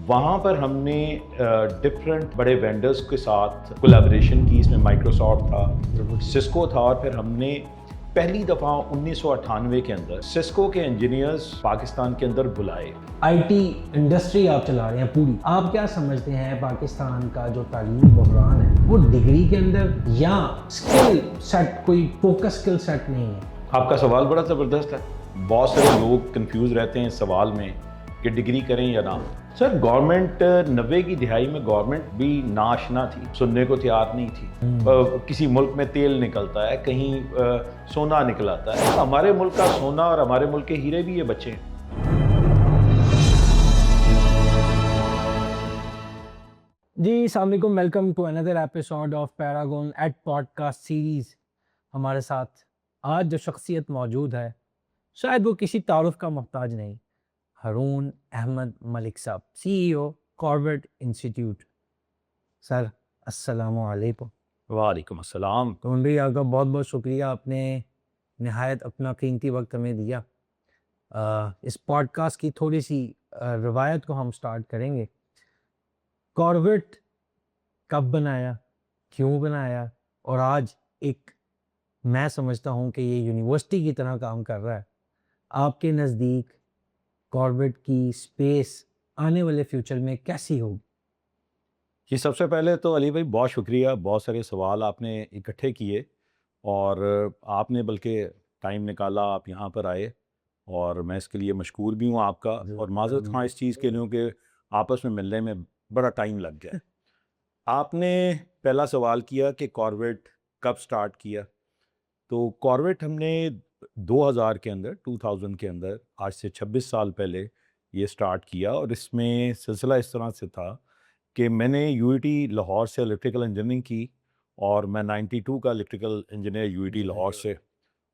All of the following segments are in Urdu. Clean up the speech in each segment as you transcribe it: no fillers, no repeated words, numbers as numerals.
وہاں پر ہم نے ڈفرینٹ بڑے وینڈرز کے ساتھ کولیبریشن کی. اس میں مائکروسافٹ تھا, سسکو تھا, اور پھر ہم نے پہلی دفعہ 1998 کے اندر سسکو کے انجینئرز پاکستان کے اندر بلائے. آئی ٹی انڈسٹری آپ چلا رہے ہیں پوری, آپ کیا سمجھتے ہیں پاکستان کا جو تعلیمی بحران ہے وہ ڈگری کے اندر یا اسکل سیٹ, کوئی فوکس اسکل سیٹ نہیں ہے؟ آپ کا سوال بڑا زبردست ہے. بہت سارے لوگ کنفیوز رہتے ہیں اس سوال میں کہ ڈگری کریں یا نہ. سر گورنمنٹ 90 کی دہائی میں گورنمنٹ بھی ناشنا تھی, سننے کو تیار نہیں تھی. کسی ملک میں تیل نکلتا ہے, کہیں سونا نکل آتا ہے. ہمارے ملک کا سونا اور ہمارے ملک کے ہیرے بھی یہ بچے ہیں. جی السلام علیکم, welcome to another episode of Paragon eight podcast series. ہمارے ساتھ آج جو شخصیت موجود ہے شاید وہ کسی تعارف کا محتاج نہیں, ہارون احمد ملک صاحب, سی ای او کاربٹ انسٹیٹیوٹ. سر السلام علیکم. وعلیکم السلام. تو بھی آپ کا بہت بہت شکریہ, آپ نے نہایت اپنا قیمتی وقت ہمیں دیا. اس پوڈ کاسٹ کی تھوڑی سی روایت کو ہم سٹارٹ کریں گے. کاربٹ کب بنایا, کیوں بنایا, اور آج ایک میں سمجھتا ہوں کہ یہ یونیورسٹی کی طرح کام کر رہا ہے. آپ کے نزدیک کاربٹ کی اسپیس آنے والے فیوچر میں کیسی ہوگی؟ جی سب سے پہلے تو علی بھائی بہت شکریہ, بہت سارے سوال آپ نے اکٹھے کیے اور آپ نے بلکہ ٹائم نکالا, آپ یہاں پر آئے, اور میں اس کے لیے مشکور بھی ہوں آپ کا, اور معذرت خواہ اس چیز کے لیے کہ آپس میں ملنے میں بڑا ٹائم لگ گیا. آپ نے پہلا سوال کیا کہ کاربٹ کب سٹارٹ کیا. تو کاربٹ ہم نے 2000 کے اندر 2000 کے اندر, آج سے 26 سال پہلے یہ سٹارٹ کیا. اور اس میں سلسلہ اس طرح سے تھا کہ میں نے یو ای ٹی لاہور سے الیکٹریکل انجینئرنگ کی, اور میں 92 کا electrical engineer U E T Lahore سے.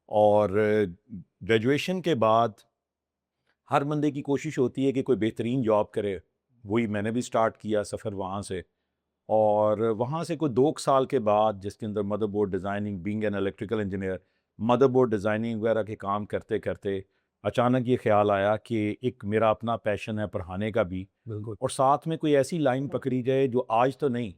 اور گریجویشن کے بعد ہر بندے کی کوشش ہوتی ہے کہ کوئی بہترین جاب کرے, وہی میں نے بھی سٹارٹ کیا سفر وہاں سے. اور وہاں سے کوئی 2 سال کے بعد, جس کے اندر motherboard designing, being an electrical engineer, motherboard designing وغیرہ کے کام کرتے کرتے اچانک یہ خیال آیا کہ ایک میرا اپنا پیشن ہے پڑھانے کا بھی, بالکل, اور ساتھ میں کوئی ایسی لائن پکڑی جائے جو آج تو نہیں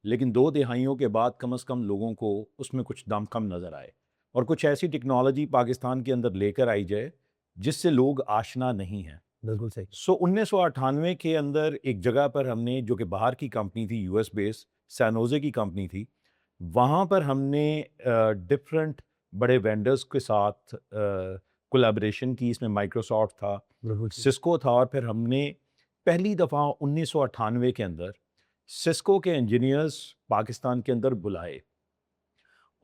لیکن 2 دہائیوں کے بعد کم از کم لوگوں کو اس میں کچھ دم کم نظر آئے, اور کچھ ایسی ٹیکنالوجی پاکستان کے اندر لے کر آئی جائے جس سے لوگ آشنا نہیں ہیں. بالکل صحیح. 1998 کے اندر ایک جگہ پر ہم نے, جو کہ باہر کی کمپنی تھی, یو ایس بیس سینوزے کی کمپنی تھی, وہاں پر ہم نے ڈفرینٹ بڑے وینڈرز کے ساتھ کولیبریشن کی. اس میں مائکروسافٹ تھا, سسکو تھا, اور پھر ہم نے پہلی دفعہ 1998 کے اندر سسکو کے انجینئرز پاکستان کے اندر بلائے.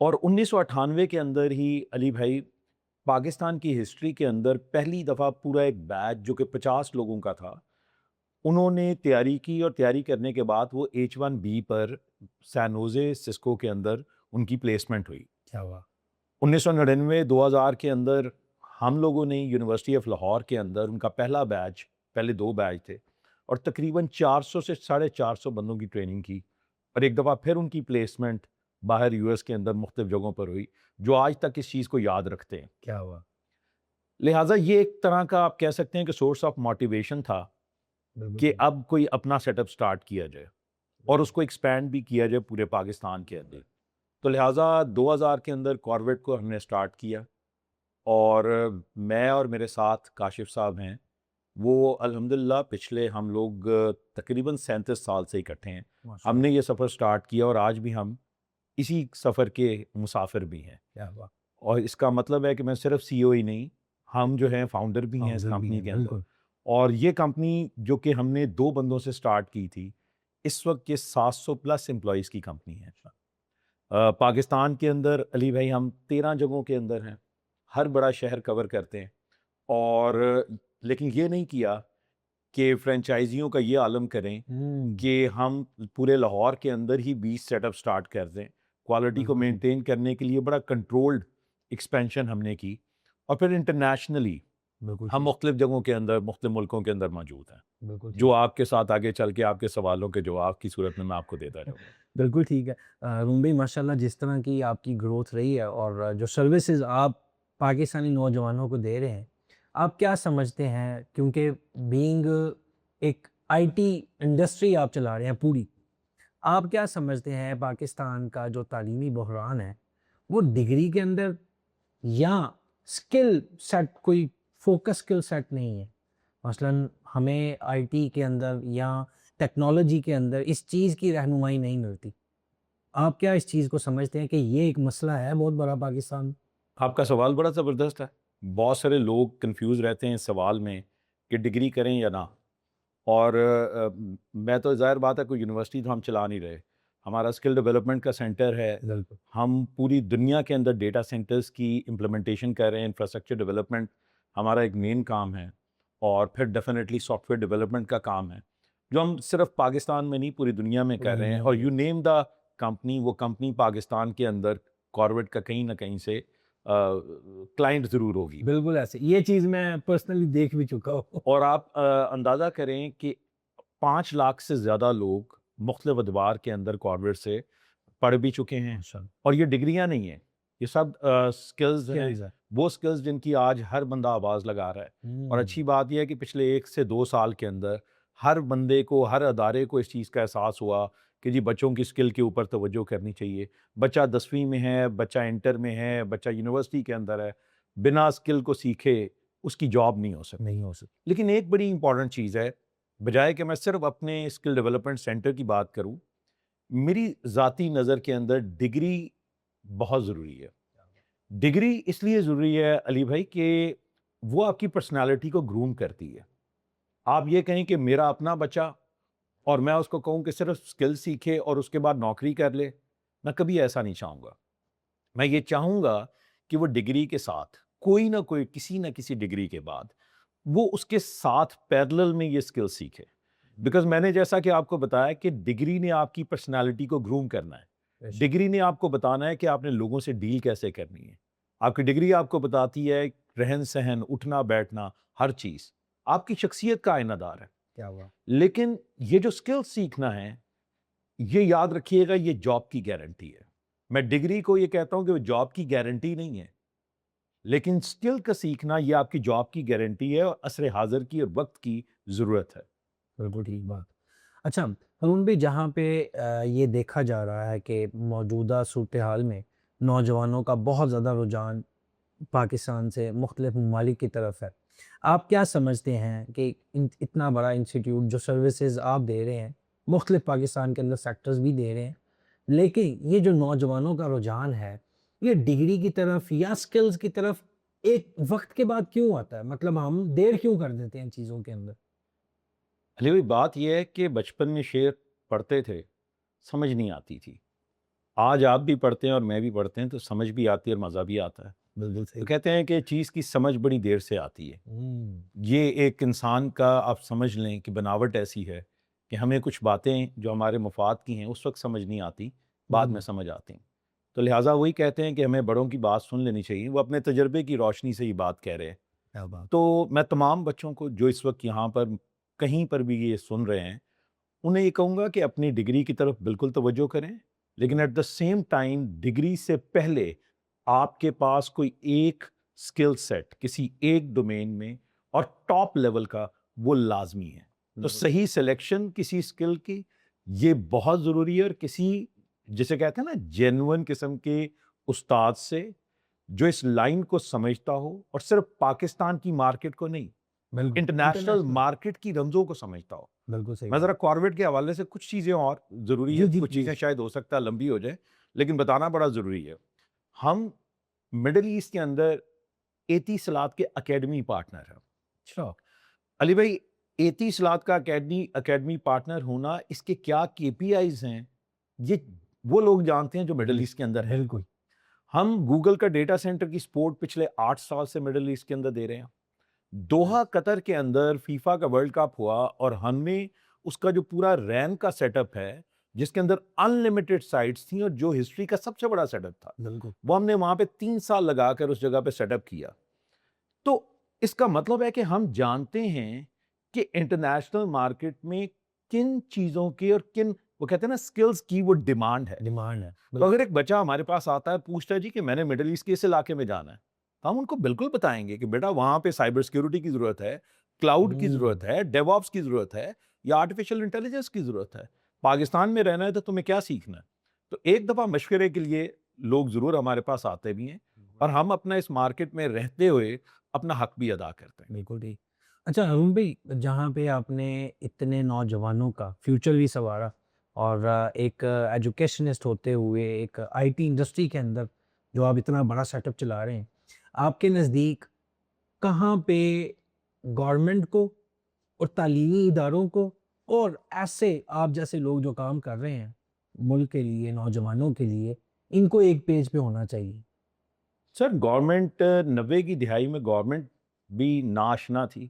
اور 1998 کے اندر ہی علی بھائی پاکستان کی ہسٹری کے اندر پہلی دفعہ پورا ایک بیچ جو کہ 50 لوگوں کا تھا, انہوں نے تیاری کی, اور تیاری کرنے کے بعد وہ H1B پر سینوزے سسکو کے اندر ان کی پلیسمنٹ ہوئی. کیا ہوا؟ 1999-2000 کے اندر ہم لوگوں نے یونیورسٹی آف لاہور کے اندر ان کا پہلا بیچ, پہلے 2 بیچ تھے, اور تقریباً 400 سے 450 بندوں کی ٹریننگ کی, اور ایک دفعہ پھر ان کی پلیسمنٹ باہر یو ایس کے اندر مختلف جگہوں پر ہوئی, جو آج تک اس چیز کو یاد رکھتے ہیں. کیا ہوا؟ لہٰذا یہ ایک طرح کا آپ کہہ سکتے ہیں کہ سورس آف موٹیویشن تھا کہ اب کوئی اپنا سیٹ اپ سٹارٹ کیا جائے اور اس کو ایکسپینڈ بھی کیا جائے پورے پاکستان کے اندر. تو لہٰذا 2000 کے اندر کاربٹ کو ہم نے سٹارٹ کیا, اور میں اور میرے ساتھ کاشف صاحب ہیں, وہ الحمدللہ پچھلے ہم لوگ تقریباً 37 سال سے اکٹھے ہیں. ہم نے یہ سفر سٹارٹ کیا, اور آج بھی ہم اسی سفر کے مسافر بھی ہیں. کیا ہوا؟ اور اس کا مطلب ہے کہ میں صرف سی او ہی نہیں, ہم جو ہیں فاؤنڈر بھی ہیں اس کمپنی کے اندر. اور یہ کمپنی جو کہ ہم نے 2 بندوں سے سٹارٹ کی تھی, اس وقت یہ 700+ امپلائیز کی کمپنی ہے. پاکستان کے اندر علی بھائی ہم 13 جگہوں کے اندر ہیں, ہر بڑا شہر کور کرتے ہیں, اور لیکن یہ نہیں کیا کہ فرینچائزیوں کا یہ عالم کریں کہ ہم پورے لاہور کے اندر ہی 20 سیٹ اپ سٹارٹ کر دیں. کوالٹی کو مینٹین کرنے کے لیے بڑا کنٹرولڈ ایکسپینشن ہم نے کی, اور پھر انٹرنیشنلی ہم مختلف جگہوں کے اندر, مختلف ملکوں کے اندر موجود ہیں, جو آپ کے ساتھ آگے چل کے آپ کے سوالوں کے جواب کی صورت میں آپ کو دیتا رہوں گا. بالکل ٹھیک ہے. روم بھائی ماشاء اللہ جس طرح کی آپ کی گروتھ رہی ہے, اور جو سروسز آپ پاکستانی نوجوانوں کو دے رہے ہیں, آپ کیا سمجھتے ہیں, کیونکہ بینگ ایک آئی ٹی انڈسٹری آپ چلا رہے ہیں پوری. آپ کیا سمجھتے ہیں پاکستان کا جو تعلیمی بحران ہے وہ ڈگری کے اندر یا اسکل سیٹ کوئی فوکس اسکل سیٹ نہیں ہے؟ مثلاً ہمیں آئی ٹی کے اندر یا ٹیکنالوجی کے اندر اس چیز کی رہنمائی نہیں ملتی. آپ کیا اس چیز کو سمجھتے ہیں کہ یہ ایک مسئلہ ہے بہت بڑا پاکستان؟ آپ کا سوال بڑا زبردست ہے. بہت سارے لوگ کنفیوز رہتے ہیں اس سوال میں کہ ڈگری کریں یا نہ. اور میں تو ظاہر بات ہے کوئی یونیورسٹی تو ہم چلا نہیں رہے. ہمارا اسکل ڈیولپمنٹ کا سینٹر ہے. بالکل. ہم پوری دنیا کے اندر ڈیٹا سینٹرز کی امپلیمنٹیشن کر رہے ہیں. انفراسٹرکچر ڈیولپمنٹ ہمارا ایک مین کام ہے. اور پھر ڈیفینیٹلی سافٹ ویئر ڈیولپمنٹ کا کام ہے جو ہم صرف پاکستان میں نہیں پوری دنیا میں کر رہے ہیں. اور یو نیم دا کمپنی، وہ کمپنی پاکستان کے اندر کاربیٹ کا کہیں نہ کہیں سے کلائنٹ ضرور ہوگی. بالکل ایسے، یہ چیز میں پرسنلی دیکھ بھی چکا ہوں. اور آپ اندازہ کریں کہ 5 لاکھ سے زیادہ لوگ مختلف ادوار کے اندر کاربیٹ سے پڑھ بھی چکے ہیں. اور یہ ڈگریاں نہیں ہیں، یہ سب سکلز ہیں، وہ سکلز جن کی آج ہر بندہ آواز لگا رہا ہے. اور اچھی بات یہ ہے کہ پچھلے 1 سے 2 سال کے اندر ہر بندے کو، ہر ادارے کو اس چیز کا احساس ہوا کہ جی بچوں کی سکل کے اوپر توجہ کرنی چاہیے. بچہ 10ویں میں ہے، بچہ انٹر میں ہے، بچہ یونیورسٹی کے اندر ہے، بنا سکل کو سیکھے اس کی جاب نہیں ہو سکتی. لیکن ایک بڑی امپورٹنٹ چیز ہے، بجائے کہ میں صرف اپنے اسکل ڈیولپمنٹ سینٹر کی بات کروں، میری ذاتی نظر کے اندر ڈگری بہت ضروری ہے. ڈگری اس لیے ضروری ہے علی بھائی کہ وہ آپ کی پرسنالٹی کو گروم کرتی ہے. آپ یہ کہیں کہ میرا اپنا بچہ اور میں اس کو کہوں کہ صرف اسکل سیکھے اور اس کے بعد نوکری کر لے، میں کبھی ایسا نہیں چاہوں گا. میں یہ چاہوں گا کہ وہ ڈگری کے ساتھ کوئی نہ کوئی، کسی نہ کسی ڈگری کے بعد وہ اس کے ساتھ پیرلل میں یہ اسکل سیکھے. بیکاز میں نے جیسا کہ آپ کو بتایا کہ ڈگری نے آپ کی پرسنالٹی کو گروم کرنا ہے. ڈگری نے آپ کو بتانا ہے کہ آپ نے لوگوں سے ڈیل کیسے کرنی ہے. آپ کی ڈگری آپ کو بتاتی ہے رہن سہن، اٹھنا بیٹھنا، ہر چیز آپ کی شخصیت کا آئینہ دار ہے. کیا ہوا؟ لیکن یہ جو اسکل سیکھنا ہے، یہ یاد رکھیے گا، یہ جاب کی گارنٹی ہے. میں ڈگری کو یہ کہتا ہوں کہ وہ جاب کی گارنٹی نہیں ہے، لیکن اسکل کا سیکھنا یہ آپ کی جاب کی گارنٹی ہے اور عصر حاضر کی اور وقت کی ضرورت ہے. بالکل ٹھیک بات. اچھا ہارون بھائی، جہاں پہ یہ دیکھا جا رہا ہے کہ موجودہ صورتحال میں نوجوانوں کا بہت زیادہ رجحان پاکستان سے مختلف ممالک کی طرف ہے، آپ کیا سمجھتے ہیں کہ اتنا بڑا انسٹیٹیوٹ جو سروسز آپ دے رہے ہیں، مختلف پاکستان کے اندر سیکٹرز بھی دے رہے ہیں، لیکن یہ جو نوجوانوں کا رجحان ہے یہ ڈگری کی طرف یا سکلز کی طرف ایک وقت کے بعد کیوں آتا ہے؟ مطلب ہم دیر کیوں کر دیتے ہیں ان چیزوں کے اندر؟ علی بھائی بات یہ ہے کہ بچپن میں شعر پڑھتے تھے، سمجھ نہیں آتی تھی. آج آپ بھی پڑھتے ہیں اور میں بھی پڑھتے ہیں تو سمجھ بھی آتی ہے اور مزہ بھی آتا ہے. بالکل تو کہتے ہیں کہ چیز کی سمجھ بڑی دیر سے آتی ہے. یہ ایک انسان کا آپ سمجھ لیں کہ بناوٹ ایسی ہے کہ ہمیں کچھ باتیں جو ہمارے مفاد کی ہیں اس وقت سمجھ نہیں آتی، بعد میں سمجھ آتی ہیں. تو لہٰذا وہی کہتے ہیں کہ ہمیں بڑوں کی بات سن لینی چاہیے. وہ اپنے تجربے کی روشنی سے یہ بات کہہ رہے ہیں. تو میں تمام بچوں کو جو اس وقت یہاں پر کہیں پر بھی یہ سن رہے ہیں، انہیں یہ کہوں گا کہ اپنی ڈگری کی طرف بالکل توجہ کریں، لیکن at the same time degree سے پہلے آپ کے پاس کوئی ایک اسکل سیٹ کسی ایک ڈومین میں اور ٹاپ لیول کا وہ لازمی ہے. تو صحیح سلیکشن کسی اسکل کی یہ بہت ضروری ہے، اور کسی جسے کہتے ہیں نا جینون قسم کے استاد سے جو اس لائن کو سمجھتا ہو اور صرف پاکستان کی مارکیٹ کو نہیں، انٹرنیشنل مارکیٹ کی رمزوں کو سمجھتا ہو. بالکل صحیح. میں ذرا کاربیٹ کے حوالے سے کچھ چیزیں اور ضروری ہے، کچھ چیزیں شاید ہو سکتا ہے لمبی ہو جائے لیکن بتانا بڑا ضروری ہے. ہم مڈل ایسٹ کے اندر اتصالات کے اکیڈمی پارٹنر ہیں. اچھا علی بھائی، اتصالات کا اکیڈمی پارٹنر ہونا، اس کے کیا KPIs ہیں یہ وہ لوگ جانتے ہیں جو مڈل ایسٹ کے اندر ہیں. بالکل. ہم گوگل کا ڈیٹا سینٹر کی سپورٹ پچھلے 8 سال سے مڈل ایسٹ کے اندر دے رہے ہیں. دوحہ قطر کے اندر فیفا کا ورلڈ کپ ہوا اور ہم نے اس کا جو پورا رین کا سیٹ اپ ہے جس کے اندر ان لمیٹڈ سائٹس تھیں اور جو ہسٹری کا سب سے بڑا سیٹ اپ تھا، وہ ہم نے وہاں پہ 3 سال لگا کر اس جگہ پہ سیٹ اپ کیا. تو اس کا مطلب ہے کہ ہم جانتے ہیں کہ انٹرنیشنل مارکیٹ میں کن چیزوں کی اور کن، وہ کہتے ہیں نا سکلز کی وہ ڈیمانڈ ہے. تو اگر ایک بچہ ہمارے پاس آتا ہے پوچھتا ہے جی کہ میں نے مڈل ایسٹ کے اس علاقے میں جانا ہے، تو ہم ان کو بالکل بتائیں گے کہ بیٹا وہاں پہ سائبر سیکیورٹی کی ضرورت ہے، کلاؤڈ کی ضرورت ہے، ڈیو آپس کی ضرورت ہے. یا آرٹیفیشیل انٹیلیجنس کی ضرورت ہے. پاکستان میں رہنا ہے تو تمہیں کیا سیکھنا ہے. تو ایک دفعہ مشورے کے لیے لوگ ضرور ہمارے پاس آتے بھی ہیں, اور ہم اپنا اس مارکیٹ میں رہتے ہوئے اپنا حق بھی ادا کرتے ہیں. بالکل ٹھیک. اچھا ارون بھائی, جہاں پہ آپ نے اتنے نوجوانوں کا فیوچر بھی سنوارا اور ایک ایجوکیشنسٹ ہوتے ہوئے ایک آئی ٹی انڈسٹری کے اندر جو آپ اتنا بڑا سیٹ اپ چلا رہے ہیں, آپ کے نزدیک کہاں پہ گورنمنٹ کو اور تعلیمی اداروں کو اور ایسے آپ جیسے لوگ جو کام کر رہے ہیں ملک کے لیے, نوجوانوں کے لیے, ان کو ایک پیج پہ ہونا چاہیے؟ سر گورنمنٹ 90 کی دہائی میں گورنمنٹ بھی ناشنا تھی,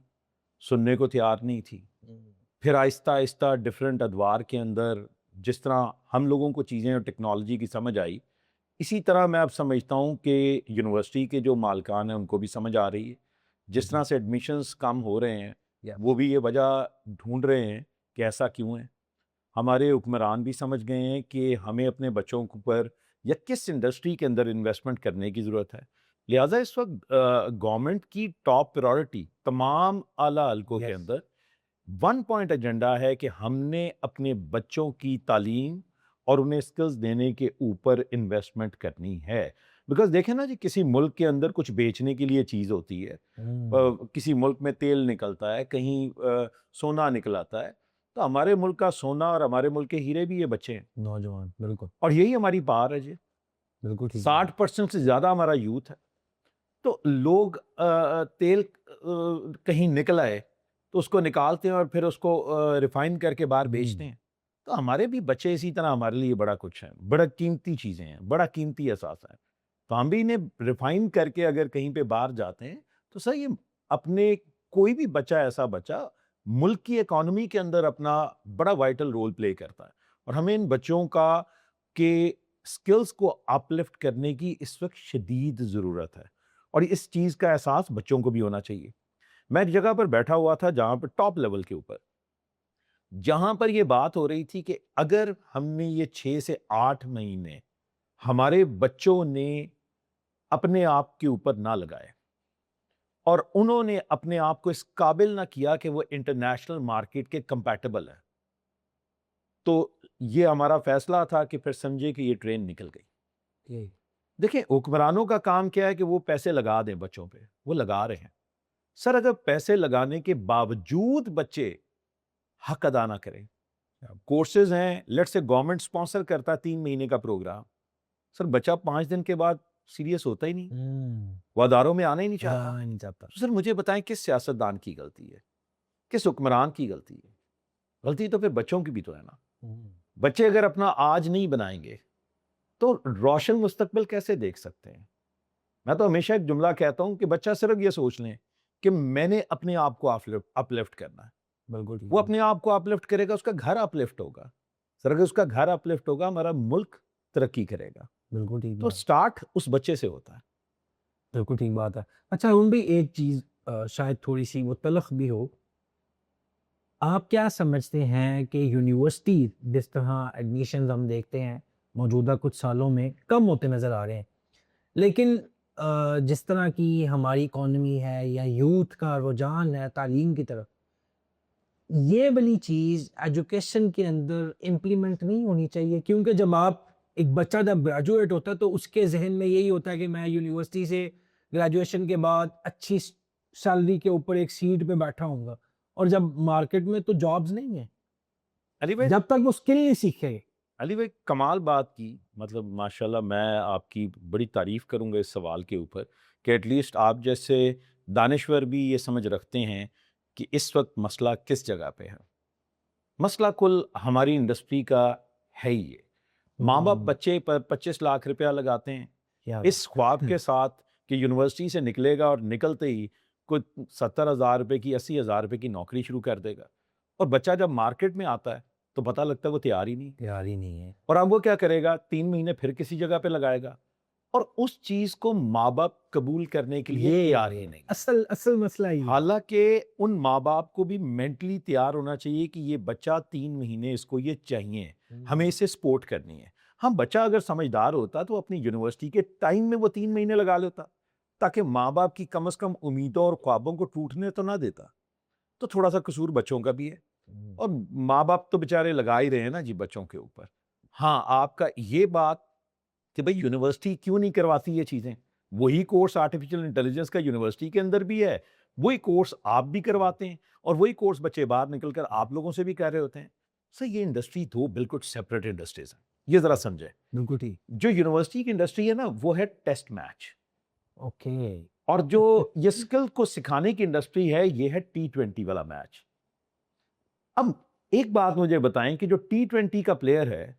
سننے کو تیار نہیں تھی. پھر آہستہ آہستہ ڈفرینٹ ادوار کے اندر جس طرح ہم لوگوں کو چیزیں اور ٹیکنالوجی کی سمجھ آئی, اسی طرح میں اب سمجھتا ہوں کہ یونیورسٹی کے جو مالکان ہیں ان کو بھی سمجھ آ رہی ہے. جس طرح سے ایڈمیشنز کم ہو رہے ہیں, وہ بھی یہ وجہ ڈھونڈ رہے ہیں کہ ایسا کیوں ہے. ہمارے حکمران بھی سمجھ گئے ہیں کہ ہمیں اپنے بچوں پر یا کس انڈسٹری کے اندر انویسٹمنٹ کرنے کی ضرورت ہے. لہٰذا اس وقت گورنمنٹ کی ٹاپ پرائورٹی تمام اعلیٰ حلقوں کے اندر 1 پوائنٹ ایجنڈا ہے کہ ہم نے اپنے بچوں کی تعلیم اور انہیں اسکلز دینے کے اوپر انویسٹمنٹ کرنی ہے. بیکاز دیکھیں نا جی, کسی ملک کے اندر کچھ بیچنے کے لیے چیز ہوتی ہے, کسی ملک میں تیل نکلتا ہے, کہیں سونا نکلاتا ہے, تو ہمارے ملک کا سونا اور ہمارے ملک کے ہیرے بھی یہ بچے ہیں, نوجوان. بالکل اور یہی ہماری پار ہے جی. بالکل ٹھیک. 60% سے زیادہ ہمارا یوتھ ہے. تو لوگ تیل کہیں نکل آئے تو اس کو نکالتے ہیں اور پھر اس کو ریفائن کر کے باہر بیچتے ہیں. تو ہمارے بھی بچے اسی طرح ہمارے لیے بڑا کچھ ہیں, بڑا قیمتی چیزیں ہیں, بڑا قیمتی اثاثہ ہے. تو ہم بھی انہیں ریفائن کر کے اگر کہیں پہ باہر جاتے ہیں تو سر یہ اپنے کوئی بھی بچہ ایسا بچہ ملک کی اکانومی کے اندر اپنا بڑا وائٹل رول پلے کرتا ہے. اور ہمیں ان بچوں کا کہ سکلز کو اپلفٹ کرنے کی اس وقت شدید ضرورت ہے, اور اس چیز کا احساس بچوں کو بھی ہونا چاہیے. میں ایک جگہ پر بیٹھا ہوا تھا جہاں پر ٹاپ لیول کے اوپر, جہاں پر یہ بات ہو رہی تھی کہ اگر ہم نے یہ 6 سے 8 مہینے ہمارے بچوں نے اپنے آپ کے اوپر نہ لگائے اور انہوں نے اپنے آپ کو اس قابل نہ کیا کہ وہ انٹرنیشنل مارکیٹ کے کمپیٹیبل ہے, تو یہ ہمارا فیصلہ تھا کہ پھر سمجھے کہ یہ ٹرین نکل گئی. دیکھیں حکمرانوں کا کام کیا ہے کہ وہ پیسے لگا دیں بچوں پہ, وہ لگا رہے ہیں. سر اگر پیسے لگانے کے باوجود بچے حق ادا نہ کریں, کورسز ہیں, لیٹ سے گورنمنٹ سپانسر کرتا ہے 3 مہینے کا پروگرام, سر بچہ 5 دن کے بعد سیریس ہوتا ہی نہیں, وہ اداروں میں آنا ہی نہیں چاہتا. تو سر مجھے بتائیں کس سیاستدان کی غلطی ہے, کس حکمران کی غلطی ہے؟ غلطی تو پھر بچوں کی بھی تو ہے نا. بچے اگر اپنا آج نہیں بنائیں گے تو روشن مستقبل کیسے دیکھ سکتے ہیں؟ میں تو ہمیشہ ایک جملہ کہتا ہوں کہ بچہ صرف یہ سوچ لیں کہ میں نے اپنے آپ کو اپلفٹ کرنا ہے. بالکل وہ اپنے آپ کو اپلفٹ کرے گا, اس کا گھر اپلفٹ ہوگا. سر اگر اس کا گھر اپلفٹ ہوگا ہمارا ملک ترقی کرے گا. بالکل ٹھیک. تو سٹارٹ اس بچے سے ہوتا ہے. بالکل ٹھیک بات ہے. اچھا ارون بھائی, ایک چیز شاید تھوڑی سی وہ تلخ بھی ہو, آپ کیا سمجھتے ہیں کہ یونیورسٹی جس طرح ایڈمیشنز ہم دیکھتے ہیں موجودہ کچھ سالوں میں کم ہوتے نظر آ رہے ہیں, لیکن جس طرح کی ہماری اکانومی ہے یا یوتھ کا رجحان ہے تعلیم کی طرف, یہ والی چیز ایجوکیشن کے اندر امپلیمنٹ نہیں ہونی چاہیے؟ کیونکہ جب آپ ایک بچہ جب گریجویٹ ہوتا ہے تو اس کے ذہن میں یہی ہوتا ہے کہ میں یونیورسٹی سے گریجویشن کے بعد اچھی سیلری کے اوپر ایک سیٹ پہ بیٹھا ہوں گا, اور جب مارکیٹ میں تو جابز نہیں ہیں علی بھائی, جب تک وہ اسکل نہیں سیکھے. علی بھائی کمال بات کی, مطلب ماشاءاللہ میں آپ کی بڑی تعریف کروں گا اس سوال کے اوپر کہ ایٹ لیسٹ آپ جیسے دانشور بھی یہ سمجھ رکھتے ہیں کہ اس وقت مسئلہ کس جگہ پہ ہے. مسئلہ کل ہماری انڈسٹری کا ہے ہی یہ. ماں باپ بچے پر 25 لاکھ روپیہ لگاتے ہیں اس خواب کے ساتھ کہ یونیورسٹی سے نکلے گا اور نکلتے ہی کوئی 70,000 روپے کی 80,000 روپے کی نوکری شروع کر دے گا, اور بچہ جب مارکیٹ میں آتا ہے تو پتہ لگتا ہے وہ تیار ہی نہیں ہے. اور اب وہ کیا کرے گا, 3 مہینے پھر کسی جگہ پہ لگائے گا, اور اس چیز کو ماں باپ قبول کرنے کے لیے تیار ہی نہیں. اصل مسئلہ ہی. حالانکہ ان ماں باپ کو بھی مینٹلی تیار ہونا چاہیے کہ یہ بچہ 3 مہینے اس کو یہ چاہیے, ہمیں اسے سپورٹ کرنی ہے. ہم بچہ اگر سمجھدار ہوتا تو اپنی یونیورسٹی کے ٹائم میں وہ 3 مہینے لگا لیتا, تاکہ ماں باپ کی کم از کم امیدوں اور خوابوں کو ٹوٹنے تو نہ دیتا. تو تھوڑا سا قصور بچوں کا بھی ہے, اور ماں باپ تو بیچارے لگا ہی رہے ہیں نا جی بچوں کے اوپر. ہاں آپ کا یہ بات کہ بھئی یونیورسٹی کیوں نہیں کرواتی یہ چیزیں, وہی کورس آرٹیفیشل انٹیلیجنس کا یونیورسٹی کے اندر بھی ہے, وہی کورس آپ بھی کرواتے ہیں, اور وہی کورس بچے باہر نکل کر آپ لوگوں سے بھی کہہ رہے ہوتے ہیں. سر یہ انڈسٹری دو بالکل سیپریٹ انڈسٹریز ہیں, یہ ذرا سمجھیں. بالکل ٹھیک. جو یونیورسٹی کی انڈسٹری ہے نا وہ ہے ٹیسٹ میچ, اوکے. اور جو یہ اسکل کو سکھانے کی انڈسٹری ہے یہ ہے T20 والا میچ. اب ایک بات مجھے بتائیں کہ جو T20 کا پلیئر ہے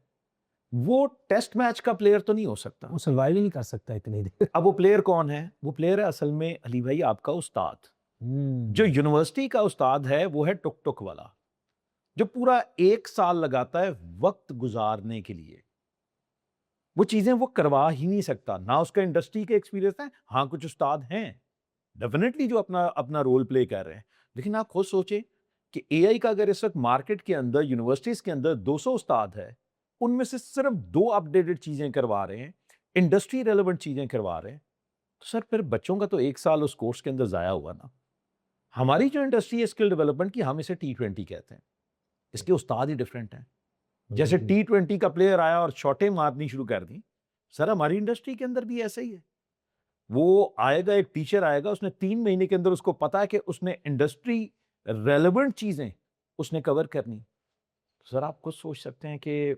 وہ ٹیسٹ میچ کا پلیئر تو نہیں ہو سکتا. وہ سروائیو ہی نہیں کر سکتا اتنی دیر. اب وہ پلیئر کون ہے؟ وہ پلیئر ہے اصل میں علی بھائی آپ کا استاد. جو یونیورسٹی کا استاد ہے وہ ہے ٹک ٹک والا, جو پورا 1 سال لگاتا ہے وقت گزارنے کے لیے. وہ چیزیں وہ کروا ہی نہیں سکتا, نہ اس کا انڈسٹری کے ایکسپیرینس ہے. ہاں کچھ استاد ہیں ڈیفینیٹلی جو اپنا رول پلے کر رہے ہیں, لیکن آپ خود سوچیں کہ اے آئی کا اگر اس وقت مارکیٹ کے اندر یونیورسٹیز کے اندر 200 استاد ہے, ان میں سے صرف 2 اپڈیٹڈ چیزیں کروا رہے ہیں, انڈسٹری ریلیونٹ چیزیں کروا رہے ہیں, تو سر پھر بچوں کا تو 1 سال اس کورس کے اندر ضائع ہوا نا. ہماری جو انڈسٹری ہے اسکل ڈیولپمنٹ کی, ہم اسے T20 کہتے ہیں, اس کے استاد ہی ڈفرینٹ ہیں. جیسے T20 کا پلیئر آیا اور شاٹیں مارنی شروع کر دیں, سر ہماری انڈسٹری کے اندر بھی ایسا ہی ہے. وہ آئے گا, ایک ٹیچر آئے گا, اس نے 3 مہینے کے اندر اس کو پتا ہے کہ اس نے انڈسٹری ریلیونٹ چیزیں اس نے کور کرنی. سر آپ خود سوچ سکتے ہیں کہ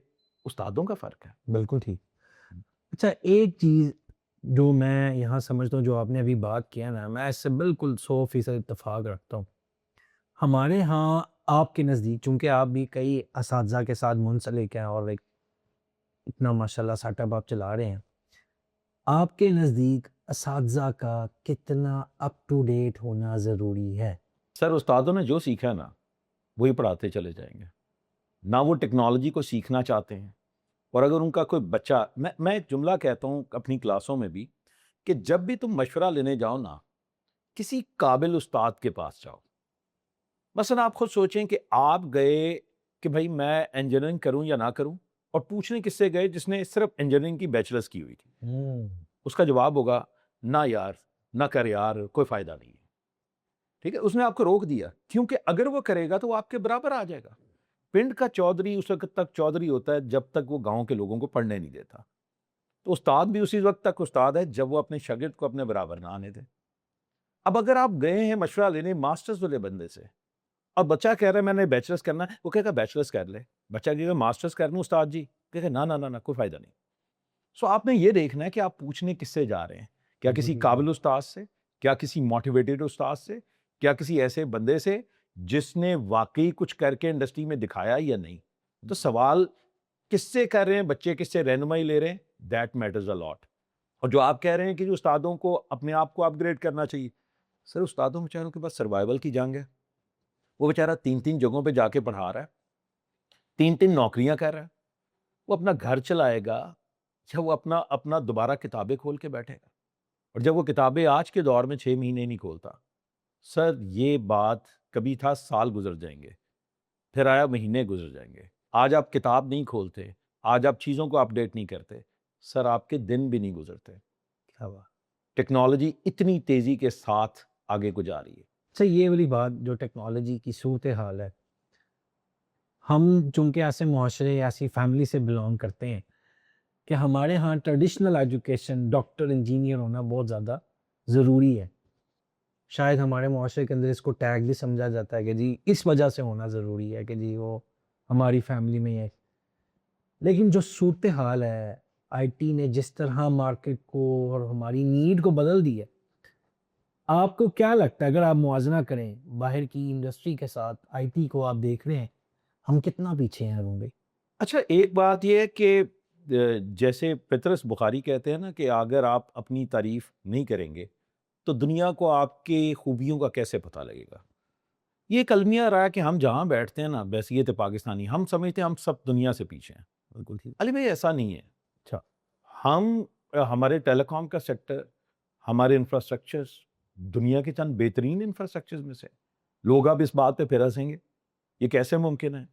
استادوں کا فرق ہے. بالکل ٹھیک. اچھا ایک چیز جو میں یہاں سمجھتا ہوں جو آپ نے ابھی بات کیا نا, میں اس سے بالکل 100% اتفاق رکھتا ہوں. ہمارے ہاں آپ کے نزدیک, چونکہ آپ بھی کئی اساتذہ کے ساتھ منسلک ہیں اور ایک اتنا ماشاءاللہ سیٹ اپ آپ چلا رہے ہیں, آپ کے نزدیک اساتذہ کا کتنا اپ ٹو ڈیٹ ہونا ضروری ہے؟ سر استادوں نے جو سیکھا ہے نا وہی پڑھاتے چلے جائیں گے, نہ وہ ٹیکنالوجی کو سیکھنا چاہتے ہیں. اور اگر ان کا کوئی بچہ, میں ایک جملہ کہتا ہوں اپنی کلاسوں میں بھی کہ جب بھی تم مشورہ لینے جاؤ نا, کسی قابل استاد کے پاس جاؤ. مثلا آپ خود سوچیں کہ آپ گئے کہ بھائی میں انجینئرنگ کروں یا نہ کروں, اور پوچھنے کس سے گئے جس نے صرف انجینئرنگ کی بیچلرز کی ہوئی تھی. اس کا جواب ہوگا نہ یار, نہ کر یار, کوئی فائدہ نہیں ہے. ٹھیک ہے, اس نے آپ کو روک دیا, کیونکہ اگر وہ کرے گا تو وہ آپ کے برابر آ جائے گا. پنڈ کا چودھری اس وقت تک چودھری ہوتا ہے جب تک وہ گاؤں کے لوگوں کو پڑھنے نہیں دیتا. تو استاد بھی اسی وقت تک استاد ہے جب وہ اپنے شاگرد کو اپنے برابر نہ آنے دے. اب اگر آپ گئے ہیں مشورہ لینے ماسٹرز والے بندے سے, اور بچہ کہہ رہا ہے میں نے بیچلرز کرنا ہے, وہ کہے گا بیچلرز کر لے. بچہ کہے گا ماسٹرز کر لوں استاد جی, کہے گا نہ کوئی فائدہ نہیں. سو آپ نے یہ دیکھنا ہے کہ آپ پوچھنے کس سے جا رہے ہیں, کیا کسی قابل استاد سے, کیا کسی موٹیویٹڈ استاد سے, کیا کسی ایسے بندے سے جس نے واقعی کچھ کر کے انڈسٹری میں دکھایا یا نہیں. تو سوال کس سے کر رہے ہیں بچے, کس سے رہنمائی لے رہے ہیں, دیٹ میٹرز اے لاٹ. اور جو آپ کہہ رہے ہیں کہ جو استادوں کو اپنے آپ کو اپ گریڈ کرنا چاہیے, سر استادوں بیچاروں کے پاس سروائیول کی جنگ ہے. وہ بیچارہ 3 جگہوں پہ جا کے پڑھا رہا ہے, 3 نوکریاں کر رہا ہے. وہ اپنا گھر چلائے گا یا وہ اپنا دوبارہ کتابیں کھول کے بیٹھے گا؟ اور جب وہ کتابیں آج کے دور میں 6 مہینے نہیں کھولتا, سر یہ بات کبھی تھا سال گزر جائیں گے, پھر آیا مہینے گزر جائیں گے. آج آپ کتاب نہیں کھولتے, آج آپ چیزوں کو اپڈیٹ نہیں کرتے, سر آپ کے دن بھی نہیں گزرتے. کیا بات. ٹیکنالوجی اتنی تیزی کے ساتھ آگے کو جا رہی ہے. اچھا یہ والی بات جو ٹیکنالوجی کی صورتحال ہے, ہم چونکہ ایسے معاشرے ایسی فیملی سے بلانگ کرتے ہیں کہ ہمارے ہاں ٹریڈیشنل ایجوکیشن ڈاکٹر انجینئر ہونا بہت زیادہ ضروری ہے. شاید ہمارے معاشرے کے اندر اس کو ٹیگ بھی سمجھا جاتا ہے کہ جی اس وجہ سے ہونا ضروری ہے کہ جی وہ ہماری فیملی میں ہے. لیکن جو صورتحال ہے, آئی ٹی نے جس طرح مارکیٹ کو اور ہماری نیڈ کو بدل دی ہے, آپ کو کیا لگتا ہے اگر آپ موازنہ کریں باہر کی انڈسٹری کے ساتھ آئی ٹی کو, آپ دیکھ رہے ہیں ہم کتنا پیچھے ہیں ارون بھائی؟ اچھا ایک بات یہ ہے کہ جیسے پطرس بخاری کہتے ہیں نا کہ اگر آپ اپنی تعریف نہیں کریں گے تو دنیا کو آپ کی خوبیوں کا کیسے پتہ لگے گا. یہ ایک المیہ رہا ہے کہ ہم جہاں بیٹھتے ہیں نا بحیثیت پاکستانی, ہم سمجھتے ہیں ہم سب دنیا سے پیچھے ہیں. بالکل ٹھیک. علی بھائی ایسا نہیں ہے. اچھا. ہمارے ٹیلی کام کا سیکٹر, ہمارے انفراسٹرکچرز دنیا کے چند بہترین انفراسٹرکچرز میں سے. لوگ اب اس بات پہ پھر ہنسیں گے, یہ کیسے ممکن ہے.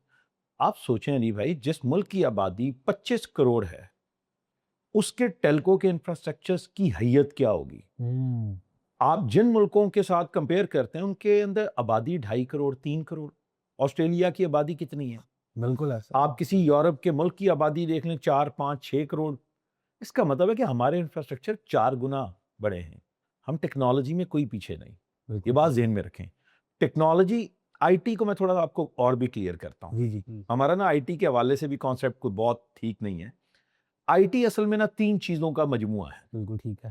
آپ سوچیں علی بھائی, جس ملک کی آبادی 25 کروڑ ہے اس کے ٹیلکو کے انفراسٹرکچرز کی حیت کیا ہوگی. آپ جن ملکوں کے ساتھ کمپیئر کرتے ہیں ان کے اندر آبادی 2.5 کروڑ 3 کروڑ, آسٹریلیا کی آبادی کتنی ہے؟ بالکل ایسا آپ کسی یورپ کے ملک کی آبادی دیکھ لیں 4 5 6 کروڑ. اس کا مطلب ہے کہ ہمارے انفراسٹرکچر 4 گنا بڑے ہیں. ہم ٹیکنالوجی میں کوئی پیچھے نہیں. یہ بات ذہن میں رکھیں. ٹیکنالوجی آئی ٹی کو میں تھوڑا سا آپ کو اور بھی کلیئر کرتا ہوں. جی جی ہمارا نا آئی ٹی کے حوالے سے بھی کانسیپٹ کوئی بہت ٹھیک نہیں ہے. آئی ٹی اصل میں نا 3 چیزوں کا مجموعہ ہے. بالکل ٹھیک ہے.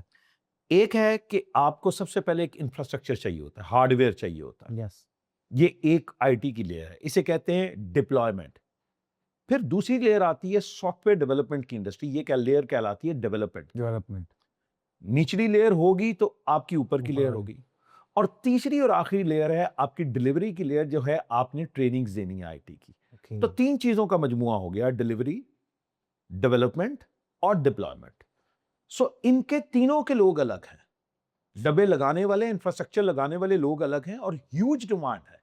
ایک ہے کہ آپ کو سب سے پہلے ایک انفراسٹرکچر چاہیے ہوتا ہے, ہارڈ ویئر چاہیے ہوتا ہے. یس. یہ ایک آئی ٹی کی لیئر ہے, اسے کہتے ہیں ڈپلائمنٹ. پھر دوسری لیئر آتی ہے سافٹ ویئر ڈیولپمنٹ کی انڈسٹری. یہ کیا لیئر کہلاتی ہے؟ ڈیولپمنٹ. ڈیولپمنٹ. نچلی لیئر ہوگی تو آپ کی اوپر کی لیئر ہوگی. اور تیسری اور آخری لیئر ہے آپ کی ڈلیوری کی لیئر, جو ہے آپ نے ٹریننگز دینی ہے آئی ٹی کی. تو 3 چیزوں کا مجموعہ ہو گیا, ڈلیوری, ڈیولپمنٹ اور ڈپلائمنٹ. سو ان کے تینوں کے لوگ الگ ہیں. ڈبے لگانے والے, انفراسٹرکچر لگانے والے لوگ الگ ہیں اور ہیوج ڈیمانڈ ہے.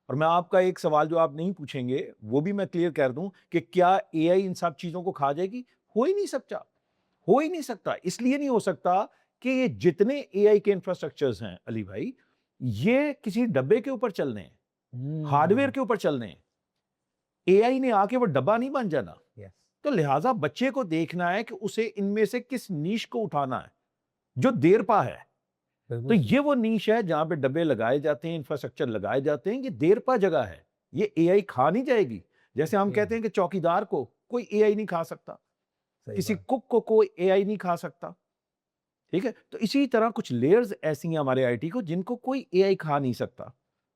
اور میں آپ کا ایک سوال جو آپ نہیں پوچھیں گے وہ بھی میں کلیئر کر دوں کہ کیا اے آئی ان سب چیزوں کو کھا جائے گی؟ ہو ہی نہیں سکتا. ہو ہی نہیں سکتا. اس لیے نہیں ہو سکتا کہ یہ جتنے اے آئی کے انفراسٹرکچرز ہیں علی بھائی, یہ کسی ڈبے کے اوپر چلنے ہیں, ہارڈ ویئر کے اوپر چلنے ہیں. اے آئی نے آ کے وہ ڈبہ نہیں بن جانا. تو لہٰذا بچے کو دیکھنا ہے کہ اسے ان میں سے کس نیش کو اٹھانا ہے جو دیر پا ہے. تو یہ وہ نیش ہے جہاں پہ ڈبے لگائے جاتے ہیں, انفراسٹرکچر لگائے جاتے ہیں. یہ دیر پا جگہ ہے, یہ اے آئی کھا نہیں جائے گی. جیسے ہم کہتے ہیں کہ چوکیدار کو کوئی اے آئی نہیں کھا سکتا, کسی کک کو کوئی اے آئی نہیں کھا سکتا. ٹھیک ہے, تو اسی طرح کچھ لیئرز ایسی ہیں ہمارے آئی ٹی کو جن کو کوئی اے آئی کھا نہیں سکتا.